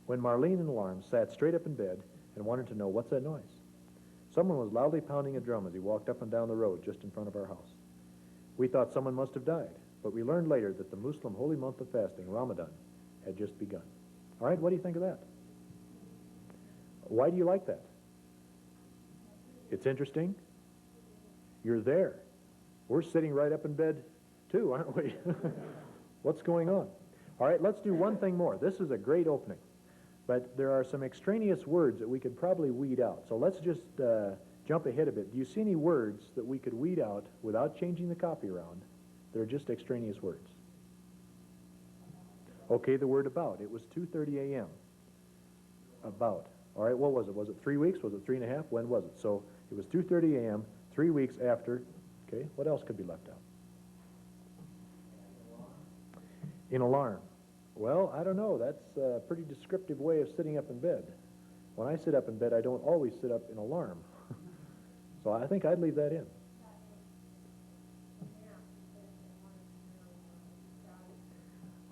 when Marlene in alarm sat straight up in bed and wanted to know, what's that noise? Someone was loudly pounding a drum as he walked up and down the road just in front of our house. We thought someone must have died, but we learned later that the Muslim holy month of fasting, Ramadan, had just begun. All right, what do you think of that? Why do you like that? It's interesting. You're there. We're sitting right up in bed too, aren't we? What's going on? All right, let's do one thing more. This is a great opening, but there are some extraneous words that we could probably weed out. So let's just jump ahead a bit. Do you see any words that we could weed out without changing the copy around? They're just extraneous words. Okay, the word about. It was 2:30 a.m. About. All right, what was it? Was it 3 weeks? Was it 3.5? When was it? So it was 2:30 a.m., 3 weeks after. Okay, what else could be left out? In alarm. Well, I don't know. That's a pretty descriptive way of sitting up in bed. When I sit up in bed, I don't always sit up in alarm. So I think I'd leave that in.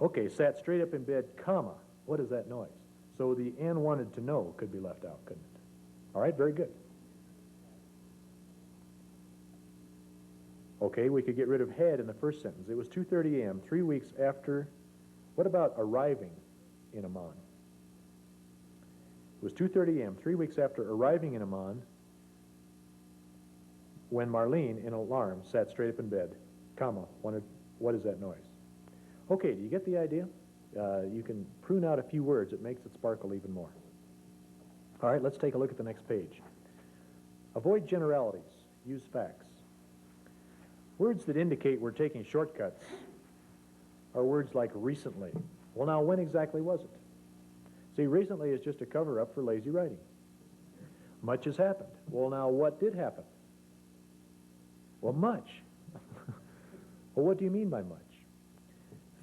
Okay, sat straight up in bed, comma. What is that noise? So the and wanted to know could be left out, couldn't it? All right, very good. Okay, we could get rid of had in the first sentence. It was 2:30 a.m., 3 weeks after. What about arriving in Amman? It was 2:30 a.m., 3 weeks after arriving in Amman, when Marlene, in alarm, sat straight up in bed, comma, wondered, what is that noise? Okay, do you get the idea? You can prune out a few words. It makes it sparkle even more. All right, let's take a look at the next page. Avoid generalities. Use facts. Words that indicate we're taking shortcuts are words like recently. Well, now, when exactly was it? See, recently is just a cover-up for lazy writing. Much has happened. Well, now, what did happen? Well, much. Well, what do you mean by much?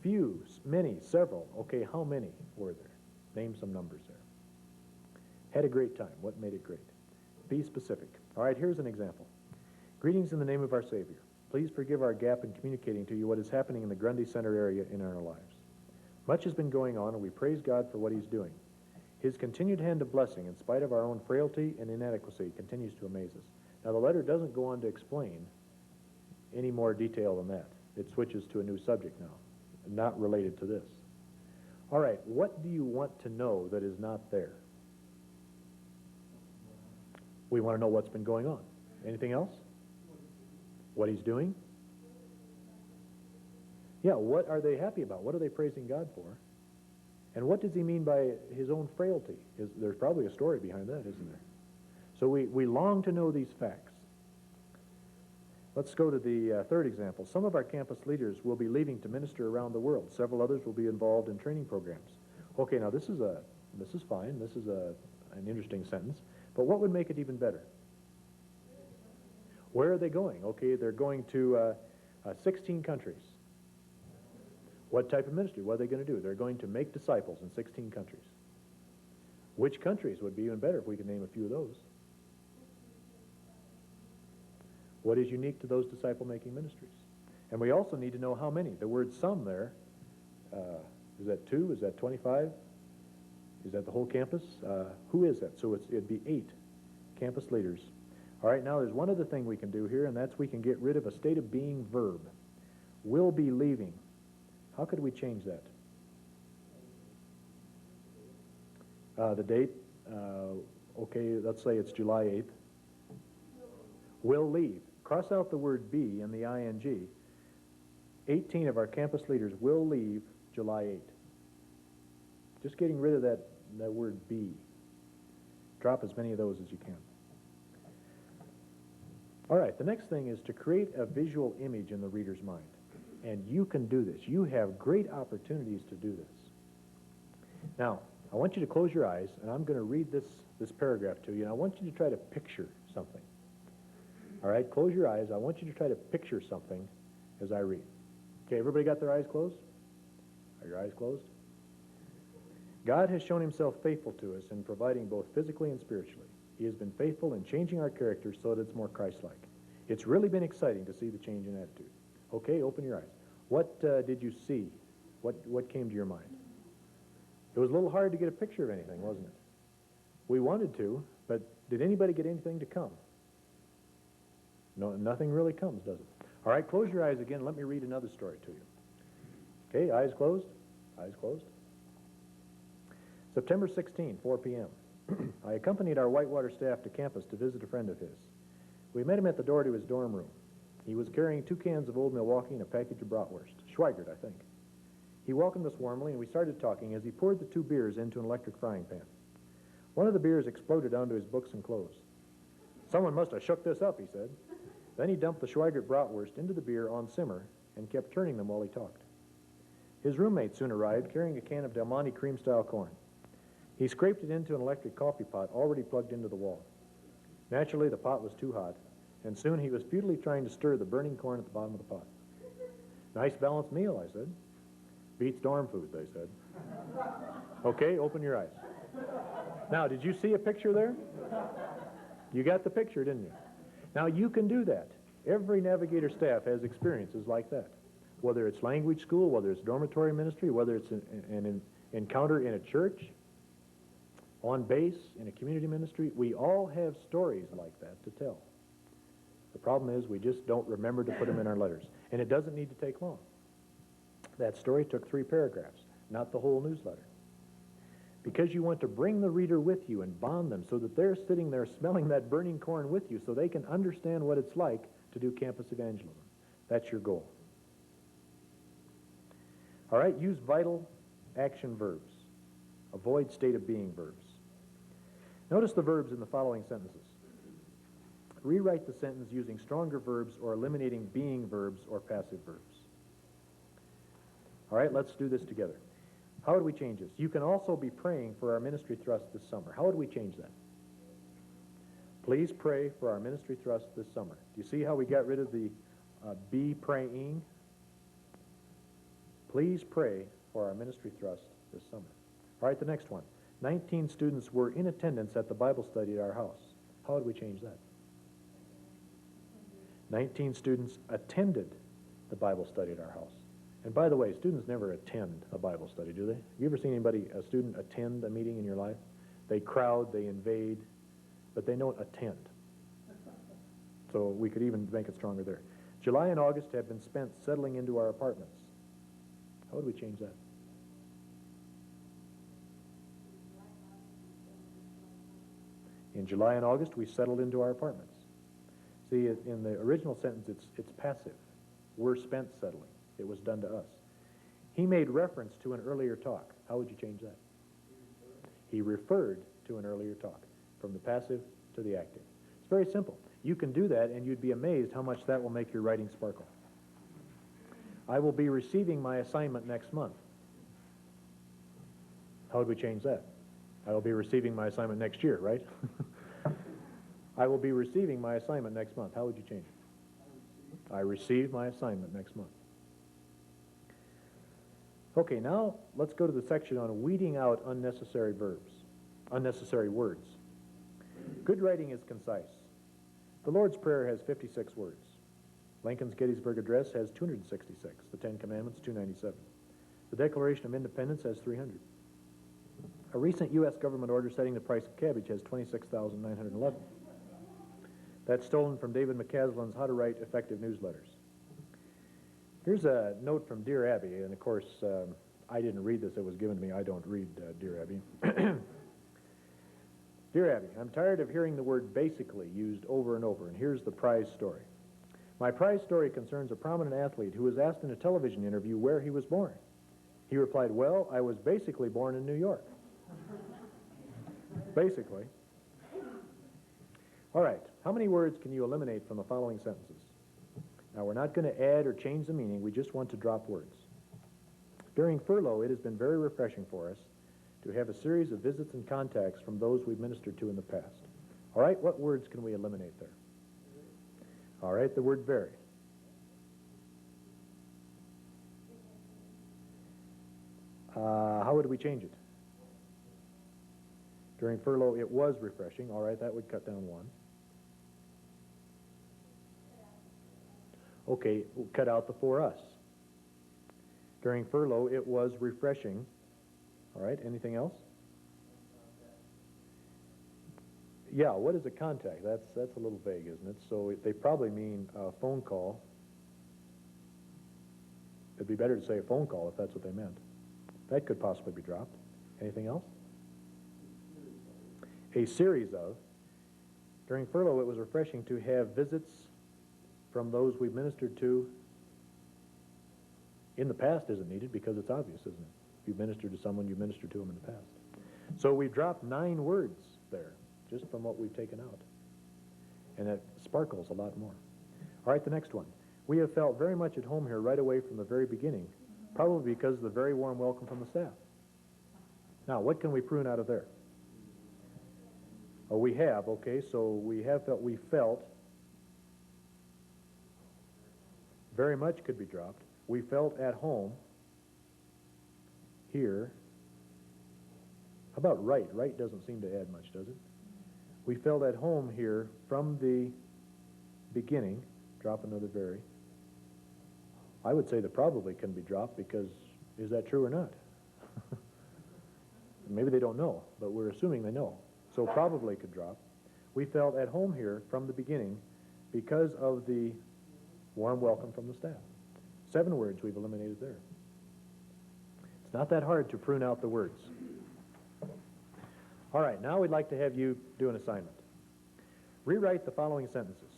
Few, many, several. Okay, how many were there? Name some numbers there. Had a great time. What made it great? Be specific. All right, here's an example. Greetings in the name of our Savior. Please forgive our gap in communicating to you what is happening in the Grundy Center area in our lives. Much has been going on, and we praise God for what He's doing. His continued hand of blessing, in spite of our own frailty and inadequacy, continues to amaze us. Now, the letter doesn't go on to explain any more detail than that. It switches to a new subject now, not related to this. All right, what do you want to know that is not there? We want to know what's been going on. Anything else? What He's doing? Yeah, what are they happy about? What are they praising God for? And what does he mean by his own frailty? There's probably a story behind that, isn't there? So we long to know these facts. Let's go to the third example. Some of our campus leaders will be leaving to minister around the world. Several others will be involved in training programs. Okay, now this is fine. This is an interesting sentence. But what would make it even better? Where are they going? Okay, they're going to 16 countries. What type of ministry? What are they going to do? They're going to make disciples in 16 countries. Which countries would be even better if we could name a few of those? What is unique to those disciple-making ministries? And we also need to know how many. The word some there, is that 2? Is that 25? Is that the whole campus? Who is that? So it'd be 8 campus leaders. All right, now there's one other thing we can do here, and that's we can get rid of a state of being verb. Will be leaving. How could we change that? The date, okay, let's say it's July 8th. Will leave. Cross out the word be and the ing. 18 of our campus leaders will leave July 8th. Just getting rid of that word be. Drop as many of those as you can. All right, the next thing is to create a visual image in the reader's mind. And you can do this. You have great opportunities to do this. Now, I want you to close your eyes, and I'm going to read this paragraph to you, and I want you to try to picture something. All right, close your eyes. I want you to try to picture something as I read. Okay, everybody got their eyes closed? Are your eyes closed? God has shown himself faithful to us in providing both physically and spiritually. He has been faithful in changing our character so that it's more Christ-like. It's really been exciting to see the change in attitude. Okay, open your eyes. What did you see? What came to your mind? It was a little hard to get a picture of anything, wasn't it? We wanted to, but did anybody get anything to come? No, nothing really comes, does it? All right, close your eyes again. Let me read another story to you. Okay, eyes closed? Eyes closed. September 16, 4 p.m. I accompanied our Whitewater staff to campus to visit a friend of his. We met him at the door to his dorm room. He was carrying 2 cans of Old Milwaukee and a package of bratwurst. Schweigert, I think. He welcomed us warmly, and we started talking as he poured the 2 beers into an electric frying pan. One of the beers exploded onto his books and clothes. Someone must have shook this up, he said. Then he dumped the Schweigert bratwurst into the beer on simmer and kept turning them while he talked. His roommate soon arrived, carrying a can of Del Monte cream-style corn. He scraped it into an electric coffee pot already plugged into the wall. Naturally, the pot was too hot, and soon he was futilely trying to stir the burning corn at the bottom of the pot. Nice balanced meal, I said. Beats dorm food, they said. Okay, open your eyes. Now, did you see a picture there? You got the picture, didn't you? Now, you can do that. Every Navigator staff has experiences like that. Whether it's language school, whether it's dormitory ministry, whether it's an encounter in a church, on base, in a community ministry, we all have stories like that to tell. The problem is we just don't remember to put them in our letters. And it doesn't need to take long. That story took 3 paragraphs, not the whole newsletter. Because you want to bring the reader with you and bond them so that they're sitting there smelling that burning corn with you so they can understand what it's like to do campus evangelism. That's your goal. All right, use vital action verbs. Avoid state of being verbs. Notice the verbs in the following sentences. Rewrite the sentence using stronger verbs or eliminating being verbs or passive verbs. All right, let's do this together. How would we change this? You can also be praying for our ministry thrust this summer. How would we change that? Please pray for our ministry thrust this summer. Do you see how we got rid of the be praying? Please pray for our ministry thrust this summer. All right, the next one. 19 students were in attendance at the Bible study at our house. How would we change that? 19 students attended the Bible study at our house. And by the way, students never attend a Bible study, do they? Have you ever seen a student attend a meeting in your life? They crowd, they invade, but they don't attend. So we could even make it stronger there. July and August have been spent settling into our apartments. How would we change that? In July and August, we settled into our apartments. See, in the original sentence, it's passive. We're spent settling. It was done to us. He made reference to an earlier talk. How would you change that? He referred to an earlier talk, from the passive to the active. It's very simple. You can do that, and you'd be amazed how much that will make your writing sparkle. I will be receiving my assignment next month. How would we change that? I will be receiving my assignment next year, right? I will be receiving my assignment next month. How would you change it? I receive my assignment next month. Okay, now let's go to the section on weeding out unnecessary verbs, unnecessary words. Good writing is concise. The Lord's Prayer has 56 words. Lincoln's Gettysburg Address has 266. The Ten Commandments, 297. The Declaration of Independence has 300. A recent U.S. government order setting the price of cabbage has 26,911. That's stolen from David McCaslin's How to Write Effective Newsletters. Here's a note from Dear Abby, and of course, I didn't read this. It was given to me. I don't read Dear Abby. Dear Abby, I'm tired of hearing the word basically used over and over, and here's the prize story. My prize story concerns a prominent athlete who was asked in a television interview where he was born. He replied, well, I was basically born in New York. Basically. All right, how many words can you eliminate from the following sentences? Now, we're not going to add or change the meaning. We just want to drop words. During furlough, it has been very refreshing for us to have a series of visits and contacts from those we've ministered to in the past. All right, what words can we eliminate there? All right, the word very. How would we change it? During furlough, it was refreshing. All right, that would cut down one. Okay, we'll cut out the for us. During furlough, it was refreshing. All right, anything else? Yeah, what is a contact? That's a little vague, isn't it? So they probably mean a phone call. It'd be better to say a phone call if that's what they meant. That could possibly be dropped. Anything else? A series of. During furlough, it was refreshing to have visits from those we've ministered to. In the past isn't needed because it's obvious, isn't it? If you've ministered to someone, you've ministered to them in the past. So we've dropped 9 words there, just from what we've taken out. And it sparkles a lot more. All right, the next one. We have felt very much at home here right away from the very beginning, probably because of the very warm welcome from the staff. Now, what can we prune out of there? Oh, we have, okay, so we felt, very much could be dropped. We felt at home here. How about right? Right doesn't seem to add much, does it? We felt at home here from the beginning. Drop another very. I would say that probably can be dropped because is that true or not? Maybe they don't know, but we're assuming they know. So probably could drop. We felt at home here from the beginning because of the warm welcome from the staff. 7 words we've eliminated there. It's not that hard to prune out the words. All right, now we'd like to have you do an assignment. Rewrite the following sentences.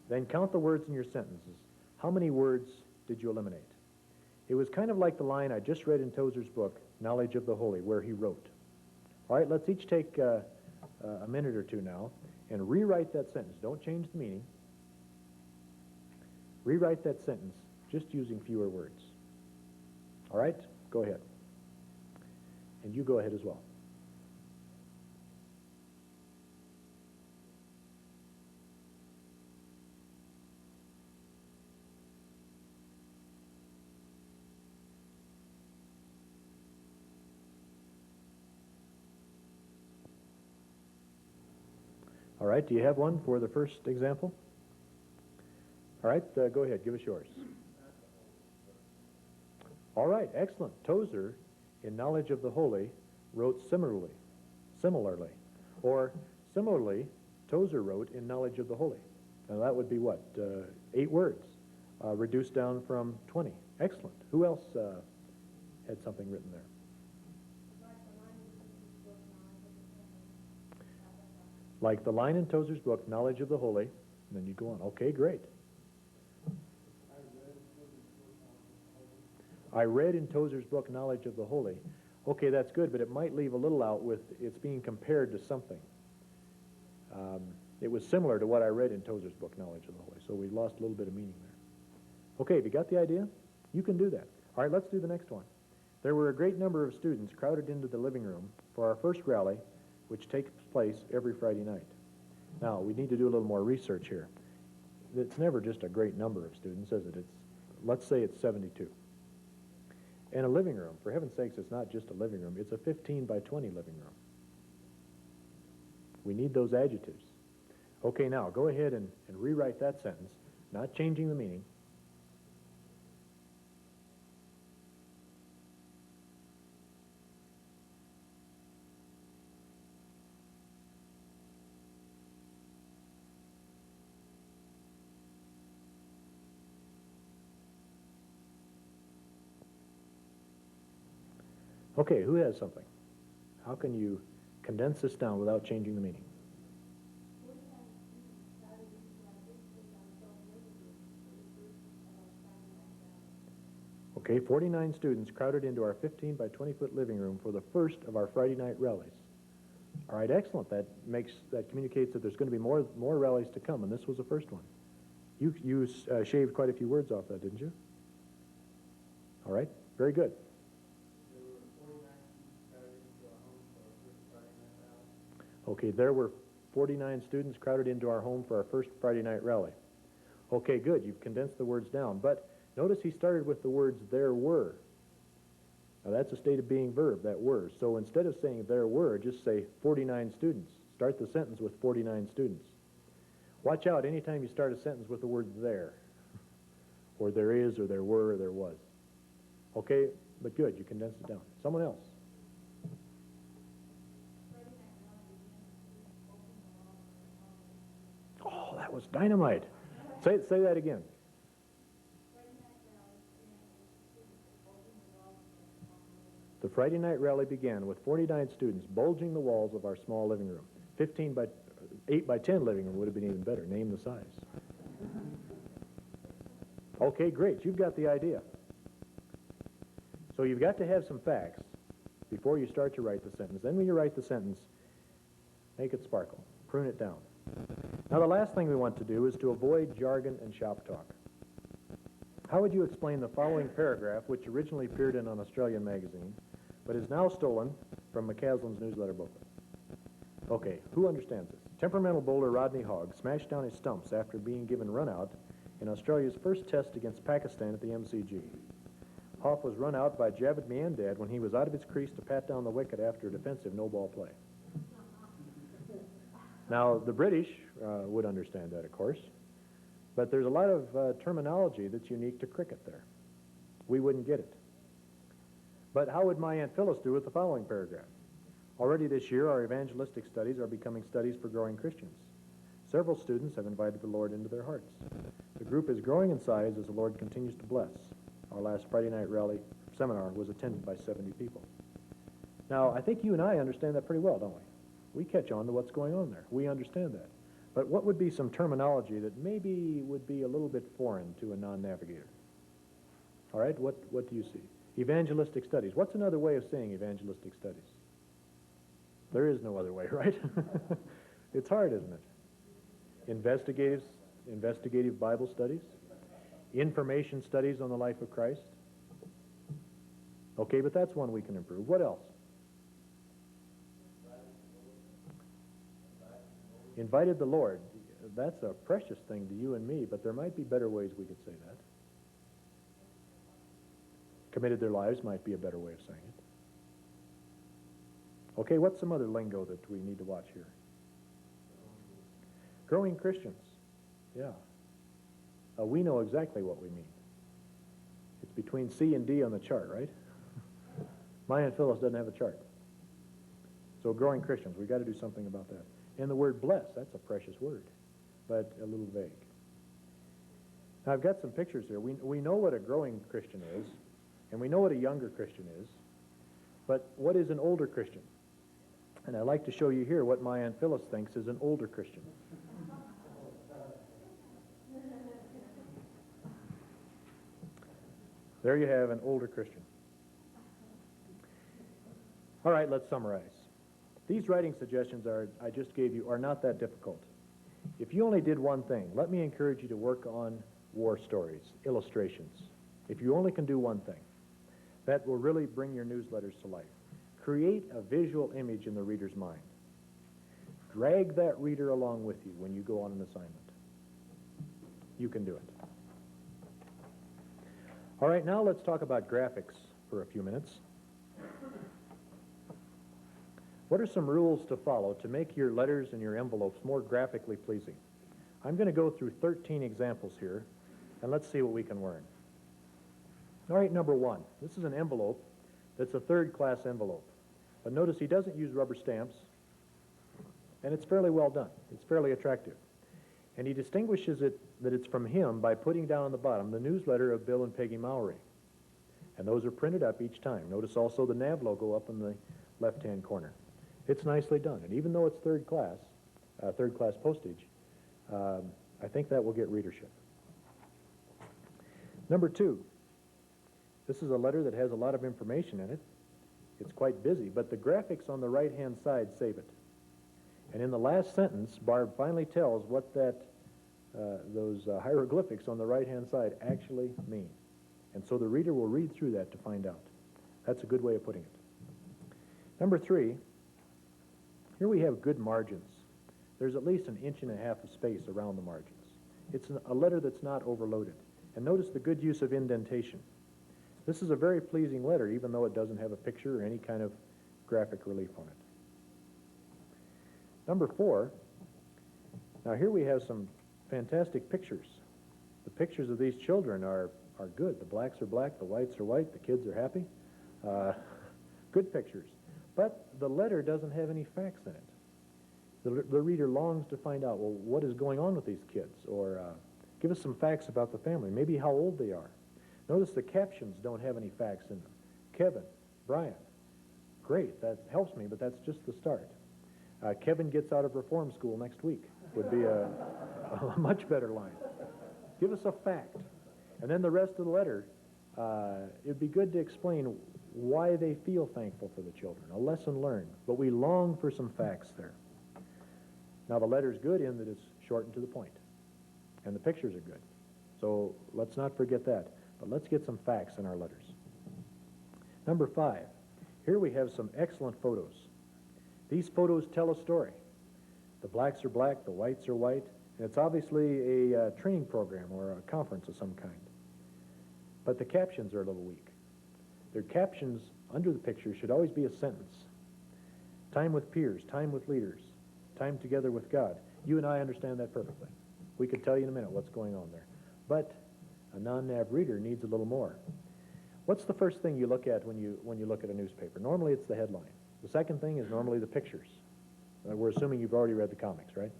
Then count the words in your sentences. How many words did you eliminate? It was kind of like the line I just read in Tozer's book, Knowledge of the Holy, where he wrote. All right, let's each take a minute or two now and rewrite that sentence. Don't change the meaning. Rewrite that sentence just using fewer words. All right, go ahead. And you go ahead as well. All right, do you have one for the first example? All right, go ahead, give us yours. All right, excellent. Tozer, in Knowledge of the Holy, wrote similarly. Or similarly, Tozer wrote in Knowledge of the Holy. Now that would be what? 8 words, reduced down from 20. Excellent. Who else had something written there? Like the line in Tozer's book, Knowledge of the Holy, and then you go on. Okay, great. I read in Tozer's book, Knowledge of the Holy. Okay, that's good, but it might leave a little out with it's being compared to something. It was similar to what I read in Tozer's book, Knowledge of the Holy, so we lost a little bit of meaning there. Okay, have you got the idea? You can do that. All right, let's do the next one. There were a great number of students crowded into the living room for our first rally, which takes place every Friday night. Now, we need to do a little more research here. It's never just a great number of students, is it? Let's say it's 72. And a living room, for heaven's sakes, it's not just a living room, it's a 15 by 20 living room. We need those adjectives. Okay, now, go ahead and rewrite that sentence, not changing the meaning. Okay, who has something? How can you condense this down without changing the meaning? Okay, 49 students crowded into our 15 by 20 foot living room for the first of our Friday night rallies. All right, excellent. That communicates that there's going to be more rallies to come, and this was the first one. You shaved quite a few words off that, didn't you? All right, very good. Okay, there were 49 students crowded into our home for our first Friday night rally. Okay, good. You've condensed the words down. But notice he started with the words there were. Now that's a state of being verb, that were. So instead of saying there were, just say 49 students. Start the sentence with 49 students. Watch out anytime you start a sentence with the word there. Or there is, or there were, or there was. Okay, but good. You condensed it down. Someone else. Oh, that was dynamite. Say that again. The Friday night rally began with 49 students bulging the walls of our small living room. 8 by 10 living room would have been even better. Name the size. Okay, great. You've got the idea. So you've got to have some facts before you start to write the sentence. Then when you write the sentence, make it sparkle. Prune it down. Now the last thing we want to do is to avoid jargon and shop talk. How would you explain the following paragraph, which originally appeared in an Australian magazine, but is now stolen from McCaslin's newsletter booklet? Okay, who understands this? Temperamental bowler Rodney Hogg smashed down his stumps after being given run out in Australia's first test against Pakistan at the MCG. Hoff was run out by Javed Miandad when he was out of his crease to pat down the wicket after a defensive no-ball play. Now, the British would understand that, of course, but there's a lot of terminology that's unique to cricket there. We wouldn't get it. But how would my Aunt Phyllis do with the following paragraph? Already this year, our evangelistic studies are becoming studies for growing Christians. Several students have invited the Lord into their hearts. The group is growing in size as the Lord continues to bless. Our last Friday night rally seminar was attended by 70 people. Now, I think you and I understand that pretty well, don't we? We catch on to what's going on there. We understand that. But what would be some terminology that maybe would be a little bit foreign to a non-navigator? All right, what do you see? Evangelistic studies. What's another way of saying evangelistic studies? There is no other way, right? It's hard, isn't it? Investigative Bible studies. Information studies on the life of Christ. Okay, but that's one we can improve. What else? Invited the Lord. That's a precious thing to you and me, but there might be better ways we could say that. Committed their lives might be a better way of saying it. Okay, what's some other lingo that we need to watch here? Growing Christians. Yeah. We know exactly what we mean. It's between C and D on the chart, right? My Aunt Phyllis doesn't have a chart. So growing Christians, we've got to do something about that. And the word bless, that's a precious word, but a little vague. Now, I've got some pictures here. We know what a growing Christian is, and we know what a younger Christian is, but what is an older Christian? And I'd like to show you here what my Aunt Phyllis thinks is an older Christian. There you have an older Christian. All right, let's summarize. These writing suggestions I just gave you are not that difficult. If you only did one thing, let me encourage you to work on war stories, illustrations. If you only can do one thing, that will really bring your newsletters to life. Create a visual image in the reader's mind. Drag that reader along with you when you go on an assignment. You can do it. All right, now let's talk about graphics for a few minutes. What are some rules to follow to make your letters and your envelopes more graphically pleasing? I'm going to go through 13 examples here, and let's see what we can learn. All right, number one. This is an envelope that's a third-class envelope. But notice he doesn't use rubber stamps, and it's fairly well done. It's fairly attractive. And he distinguishes it that it's from him by putting down on the bottom the newsletter of Bill and Peggy Mowry. And those are printed up each time. Notice also the NAV logo up in the left-hand corner. It's nicely done. And even though it's third class postage, I think that will get readership. Number two, this is a letter that has a lot of information in it. It's quite busy, but the graphics on the right-hand side save it. And in the last sentence, Barb finally tells what those hieroglyphics on the right-hand side actually mean. And so the reader will read through that to find out. That's a good way of putting it. Number three, here we have good margins. There's at least 1.5 inches of space around the margins. It's a letter that's not overloaded. And notice the good use of indentation. This is a very pleasing letter, even though it doesn't have a picture or any kind of graphic relief on it. Number four, now here we have some fantastic pictures. The pictures of these children are good. The blacks are black, the whites are white, the kids are happy. Good pictures. But the letter doesn't have any facts in it. The reader longs to find out, well, what is going on with these kids? Or give us some facts about the family, maybe how old they are. Notice the captions don't have any facts in them. Kevin, Brian, great, that helps me, but that's just the start. Kevin gets out of reform school next week would be a much better line. Give us a fact. And then the rest of the letter, it'd be good to explain why they feel thankful for the children, a lesson learned. But we long for some facts there. Now the letter's good in that it's short and to the point. And the pictures are good. So let's not forget that. But let's get some facts in our letters. Number five, here we have some excellent photos. These photos tell a story. The blacks are black, the whites are white, and it's obviously a training program or a conference of some kind. But the captions are a little weak. Their captions under the picture should always be a sentence. Time with peers, time with leaders, time together with God. You and I understand that perfectly. We could tell you in a minute what's going on there. But a non-NAV reader needs a little more. What's the first thing you look at when you look at a newspaper? Normally it's the headline. The second thing is normally the pictures. We're assuming you've already read the comics, right?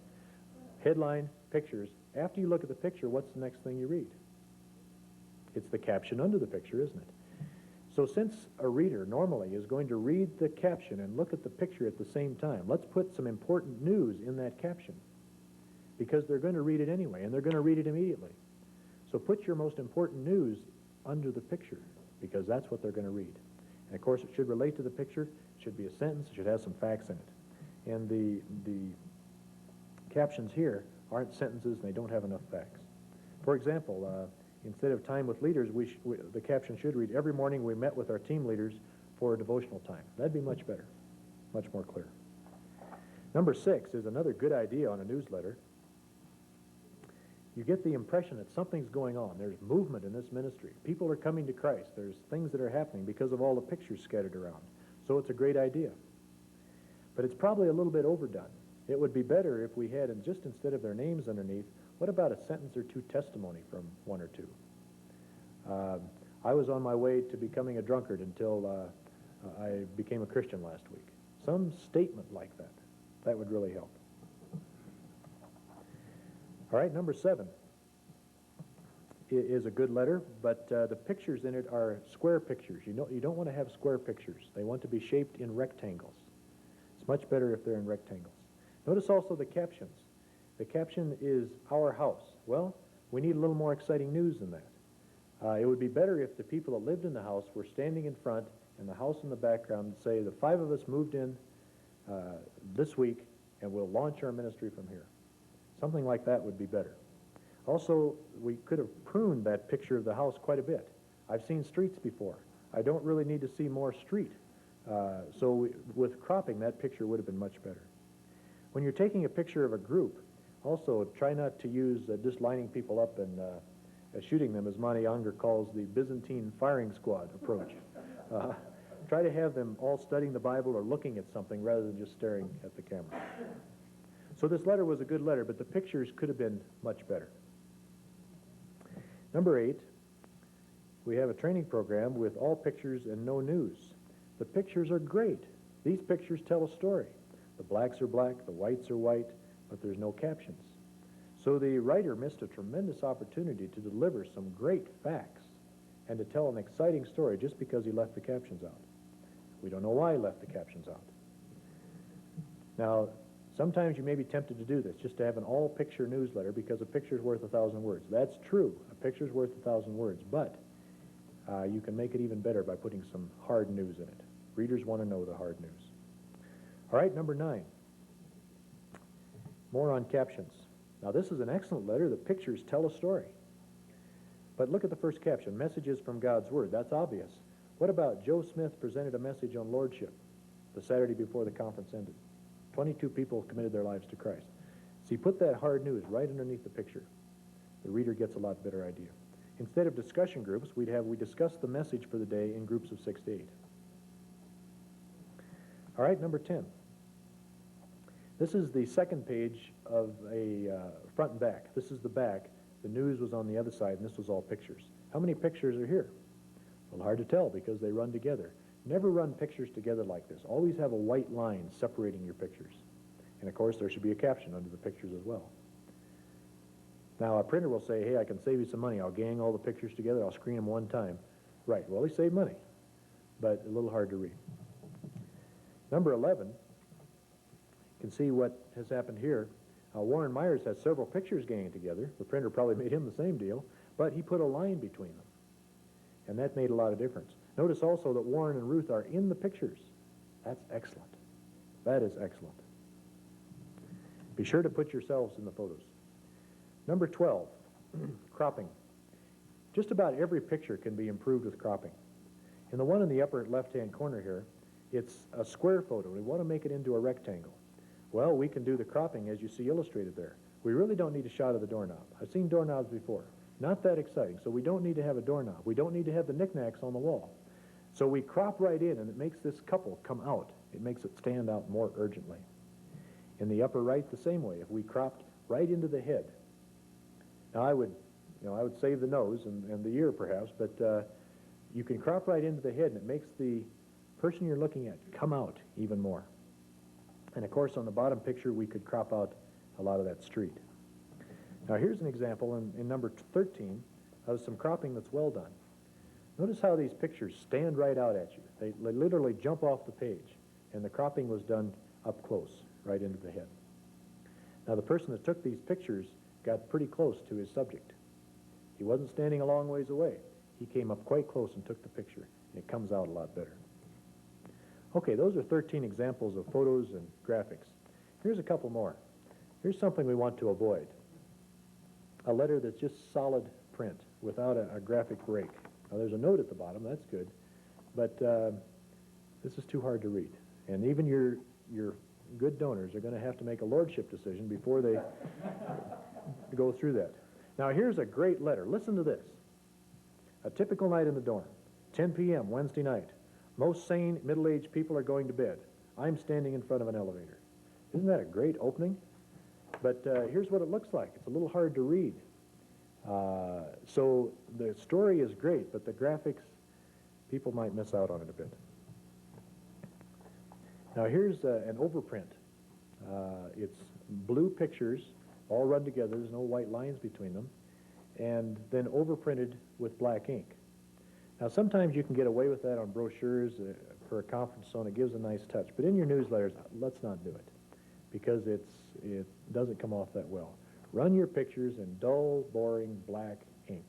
Headline, pictures. After you look at the picture, what's the next thing you read? It's the caption under the picture, isn't it? So since a reader normally is going to read the caption and look at the picture at the same time, let's put some important news in that caption because they're going to read it anyway, and they're going to read it immediately. So put your most important news under the picture because that's what they're going to read. And of course, it should relate to the picture. It should be a sentence. It should have some facts in it. And the captions here aren't sentences, and they don't have enough facts. For example, instead of time with leaders, the caption should read, every morning we met with our team leaders for a devotional time. That'd be much better, much more clear. Number 6 is another good idea on a newsletter. You get the impression that something's going on. There's movement in this ministry. People are coming to Christ. There's things that are happening because of all the pictures scattered around. So it's a great idea. But it's probably a little bit overdone. It would be better if we had, and just instead of their names underneath, what about a sentence or two testimony from one or two? I was on my way to becoming a drunkard until I became a Christian last week. Some statement like that. That would really help. All right, number 7 is a good letter, but the pictures in it are square pictures. You don't want to have square pictures. They want to be shaped in rectangles. It's much better if they're in rectangles. Notice also the captions. The caption is our house. Well, we need a little more exciting news than that. It would be better if the people that lived in the house were standing in front and the house in the background and say, the 5 of us moved in this week, and we'll launch our ministry from here. Something like that would be better. Also, we could have pruned that picture of the house quite a bit. I've seen streets before. I don't really need to see more street. With cropping, that picture would have been much better. When you're taking a picture of a group, also try not to use just lining people up and shooting them, as Monty Unger calls the Byzantine firing squad approach. Try to have them all studying the Bible or looking at something rather than just staring at the camera. So this letter was a good letter, but the pictures could have been much better. Number 8, we have a training program with all pictures and no news. The pictures are great. These pictures tell a story. The blacks are black, the whites are white, but there's no captions. So the writer missed a tremendous opportunity to deliver some great facts and to tell an exciting story just because he left the captions out. We don't know why he left the captions out. Now, sometimes you may be tempted to do this, just to have an all-picture newsletter because a picture's worth 1,000 words. That's true. A picture's worth 1,000 words, but you can make it even better by putting some hard news in it. Readers want to know the hard news. All right, number 9. More on captions. Now, this is an excellent letter. The pictures tell a story. But look at the first caption, messages from God's Word. That's obvious. What about Joe Smith presented a message on lordship the Saturday before the conference ended? 22 people committed their lives to Christ. See, put that hard news right underneath the picture. The reader gets a lot better idea. Instead of discussion groups, we discuss the message for the day in groups of 6 to 8. All right, number 10. This is the second page of a front and back. This is the back. The news was on the other side, and this was all pictures. How many pictures are here? A little hard to tell because they run together. Never run pictures together like this. Always have a white line separating your pictures. And of course, there should be a caption under the pictures as well. Now, a printer will say, hey, I can save you some money. I'll gang all the pictures together. I'll screen them one time. Right, well, he saved money, but a little hard to read. Number 11, you can see what has happened here. Warren Myers has several pictures ganging together. The printer probably made him the same deal, but he put a line between them, and that made a lot of difference. Notice also that Warren and Ruth are in the pictures. That's excellent. That is excellent. Be sure to put yourselves in the photos. Number 12, cropping. Just about every picture can be improved with cropping. In the one in the upper left-hand corner here, it's a square photo. We want to make it into a rectangle. Well, we can do the cropping as you see illustrated there. We really don't need a shot of the doorknob. I've seen doorknobs before. Not that exciting, so we don't need to have a doorknob. We don't need to have the knickknacks on the wall. So we crop right in, and it makes this couple come out. It makes it stand out more urgently. In the upper right, the same way. If we cropped right into the head. Now, I would save the nose and the ear perhaps, but you can crop right into the head, and it makes the person you're looking at come out even more. And of course, on the bottom picture, we could crop out a lot of that street. Now, here's an example in number 13 of some cropping that's well done. Notice how these pictures stand right out at you. They literally jump off the page, and the cropping was done up close, right into the head. Now, the person that took these pictures got pretty close to his subject. He wasn't standing a long ways away. He came up quite close and took the picture, and it comes out a lot better. Okay, those are 13 examples of photos and graphics. Here's a couple more. Here's something we want to avoid. A letter that's just solid print without a graphic break. Now, there's a note at the bottom. That's good. But this is too hard to read. And even your good donors are going to have to make a lordship decision before they go through that. Now, here's a great letter. Listen to this. A typical night in the dorm, 10 p.m. Wednesday night. Most sane, middle-aged people are going to bed. I'm standing in front of an elevator. Isn't that a great opening? But here's what it looks like. It's a little hard to read. So the story is great, but the graphics, people might miss out on it a bit. Now here's an overprint. It's blue pictures, all run together. There's no white lines between them. And then overprinted with black ink. Now, sometimes you can get away with that on brochures for a conference zone. It gives a nice touch. But in your newsletters, let's not do it because it doesn't come off that well. Run your pictures in dull, boring black ink.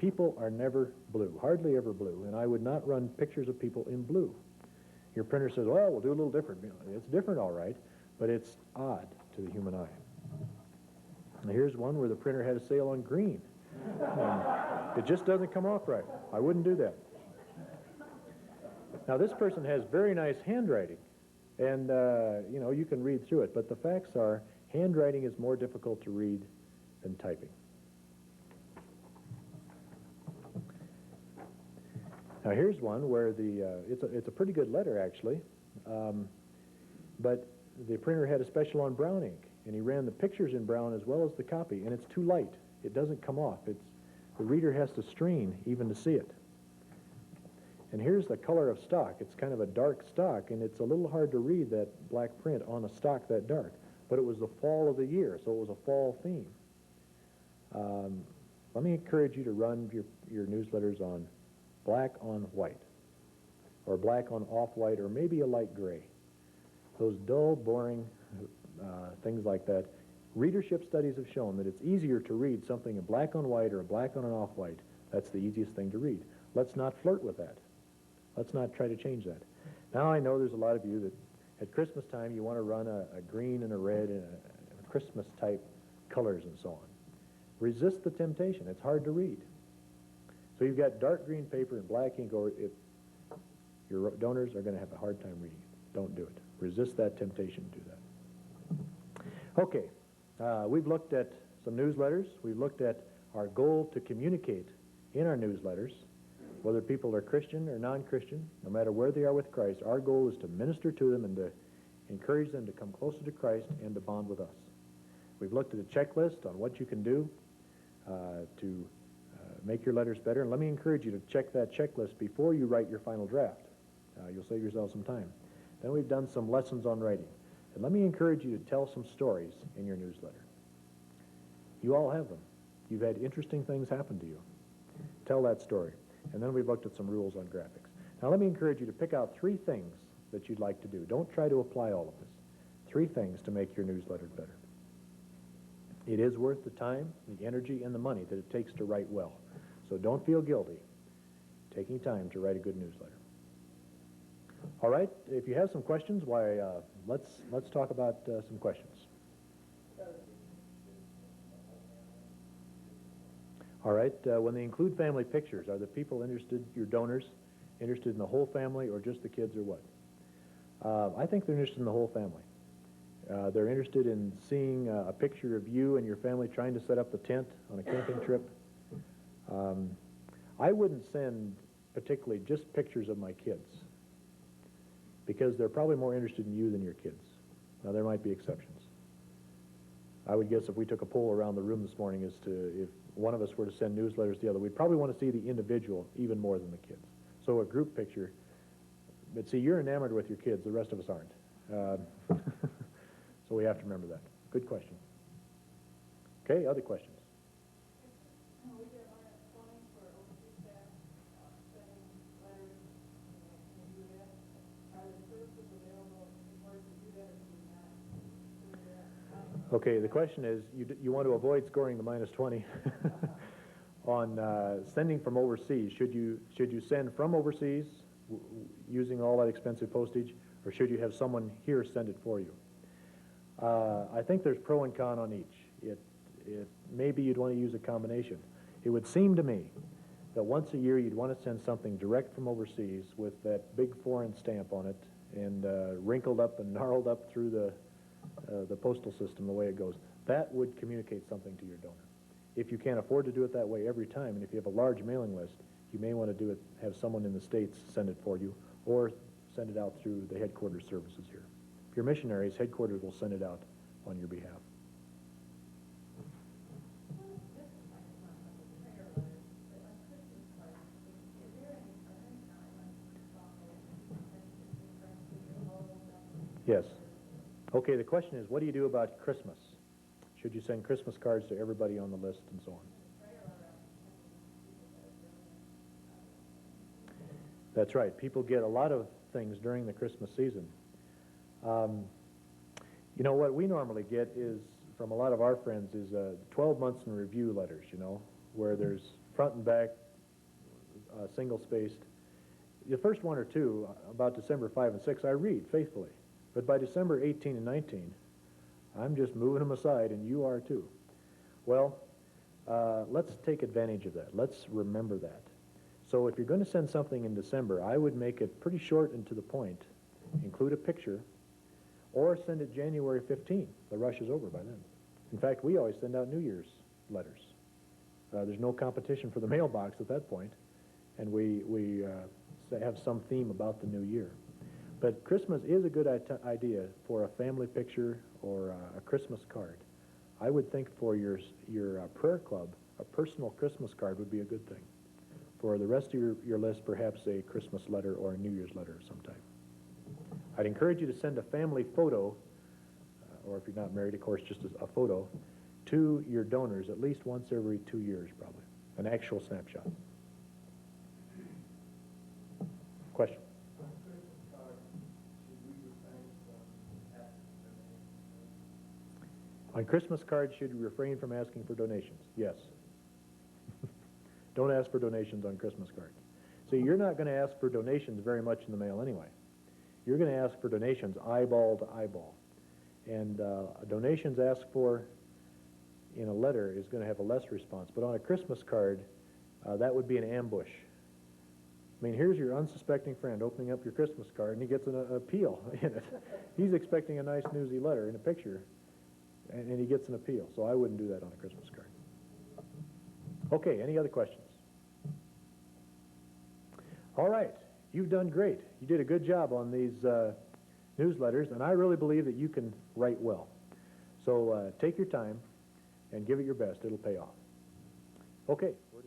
People are never blue, hardly ever blue, and I would not run pictures of people in blue. Your printer says, well, we'll do a little different. It's different, all right, but it's odd to the human eye. Now, here's one where the printer had a sale on green. It just doesn't come off right. I wouldn't do that. Now, this person has very nice handwriting, and, you know, you can read through it, but the facts are handwriting is more difficult to read than typing. Now, here's one where it's a pretty good letter, actually, but the printer had a special on brown ink, and he ran the pictures in brown as well as the copy, and it's too light. It doesn't come off. The reader has to strain even to see it. And here's the color of stock. It's kind of a dark stock, and it's a little hard to read that black print on a stock that dark. But it was the fall of the year, so it was a fall theme. Let me encourage you to run your newsletters on black on white, or black on off-white, or maybe a light gray. Those dull, boring things like that. Readership studies have shown that it's easier to read something in black on white or black on an off-white. That's the easiest thing to read. Let's not flirt with that. Let's not try to change that. Now, I know there's a lot of you that at Christmas time you want to run a green and a red and a Christmas-type colors and so on. Resist the temptation. It's hard to read. So you've got dark green paper and black ink over it. Your donors are going to have a hard time reading it. Don't do it. Resist that temptation to do that. Okay. We've looked at some newsletters. We've looked at our goal to communicate in our newsletters, whether people are Christian or non-Christian, no matter where they are with Christ. Our goal is to minister to them and to encourage them to come closer to Christ and to bond with us. We've looked at a checklist on what you can do to make your letters better. And let me encourage you to check that checklist before you write your final draft. You'll save yourself some time. Then we've done some lessons on writing. And let me encourage you to tell some stories in your newsletter. You all have them. You've had interesting things happen to you. Tell that story. And then we've looked at some rules on graphics. Now let me encourage you to pick out 3 things that you'd like to do. Don't try to apply all of this. 3 things to make your newsletter better. It is worth the time, the energy, and the money that it takes to write well. So don't feel guilty taking time to write a good newsletter. All right, if you have some questions, why, let's talk about some questions. All right, when they include family pictures, are the people interested, your donors, interested in the whole family or just the kids or what? I think they're interested in the whole family. They're interested in seeing a picture of you and your family trying to set up the tent on a camping trip. I wouldn't send particularly just pictures of my kids, because they're probably more interested in you than your kids. Now, there might be exceptions. I would guess if we took a poll around the room this morning as to if one of us were to send newsletters to the other, we'd probably want to see the individual even more than the kids. So a group picture, but see, you're enamored with your kids, the rest of us aren't. So we have to remember that. Good question. Okay, other questions? We get $120 for overseas staff, sending letters in the U.S. Are the services available in order to do that, or do you not do that? Okay, the question is, you want to avoid scoring the -20 on sending from overseas. Should you send from overseas using all that expensive postage, or should you have someone here send it for you? I think there's pro and con on each. Maybe you'd want to use a combination. It would seem to me that once a year you'd want to send something direct from overseas with that big foreign stamp on it and wrinkled up and gnarled up through the postal system the way it goes. That would communicate something to your donor. If you can't afford to do it that way every time, and if you have a large mailing list, you may want to do it, have someone in the States send it for you, or send it out through the headquarters services here. If you're missionaries, headquarters will send it out on your behalf. Yes. Okay, the question is, what do you do about Christmas? Should you send Christmas cards to everybody on the list and so on? That's right. People get a lot of things during the Christmas season. You know, what we normally get is, from a lot of our friends, is 12 months in review letters, you know, where there's front and back, single-spaced. The first one or two, about December 5 and 6, I read faithfully. But by December 18 and 19, I'm just moving them aside, and you are too. Well, let's take advantage of that. Let's remember that. So if you're going to send something in December, I would make it pretty short and to the point. Include a picture, or send it January 15. The rush is over by then. In fact, we always send out New Year's letters. There's no competition for the mailbox at that point, and we have some theme about the new year. But Christmas is a good idea for a family picture or a Christmas card. I would think for your prayer club, a personal Christmas card would be a good thing. For the rest of your list, perhaps a Christmas letter or a New Year's letter of some type. I'd encourage you to send a family photo, or if you're not married, of course, just a photo, to your donors at least once every 2 years, probably. An actual snapshot. Question? On Christmas card, should we refrain from asking for donations? On Christmas cards, should you refrain from asking for donations? Yes. Don't ask for donations on Christmas cards. See, you're not going to ask for donations very much in the mail anyway. You're going to ask for donations eyeball to eyeball. And donations asked for in a letter is going to have a less response. But on a Christmas card, that would be an ambush. I mean, here's your unsuspecting friend opening up your Christmas card, and he gets an appeal in it. He's expecting a nice newsy letter in a picture, and he gets an appeal. So I wouldn't do that on a Christmas card. Okay, any other questions? All right, you've done great. You did a good job on these newsletters, and I really believe that you can write well. So take your time and give it your best. It'll pay off. Okay, we're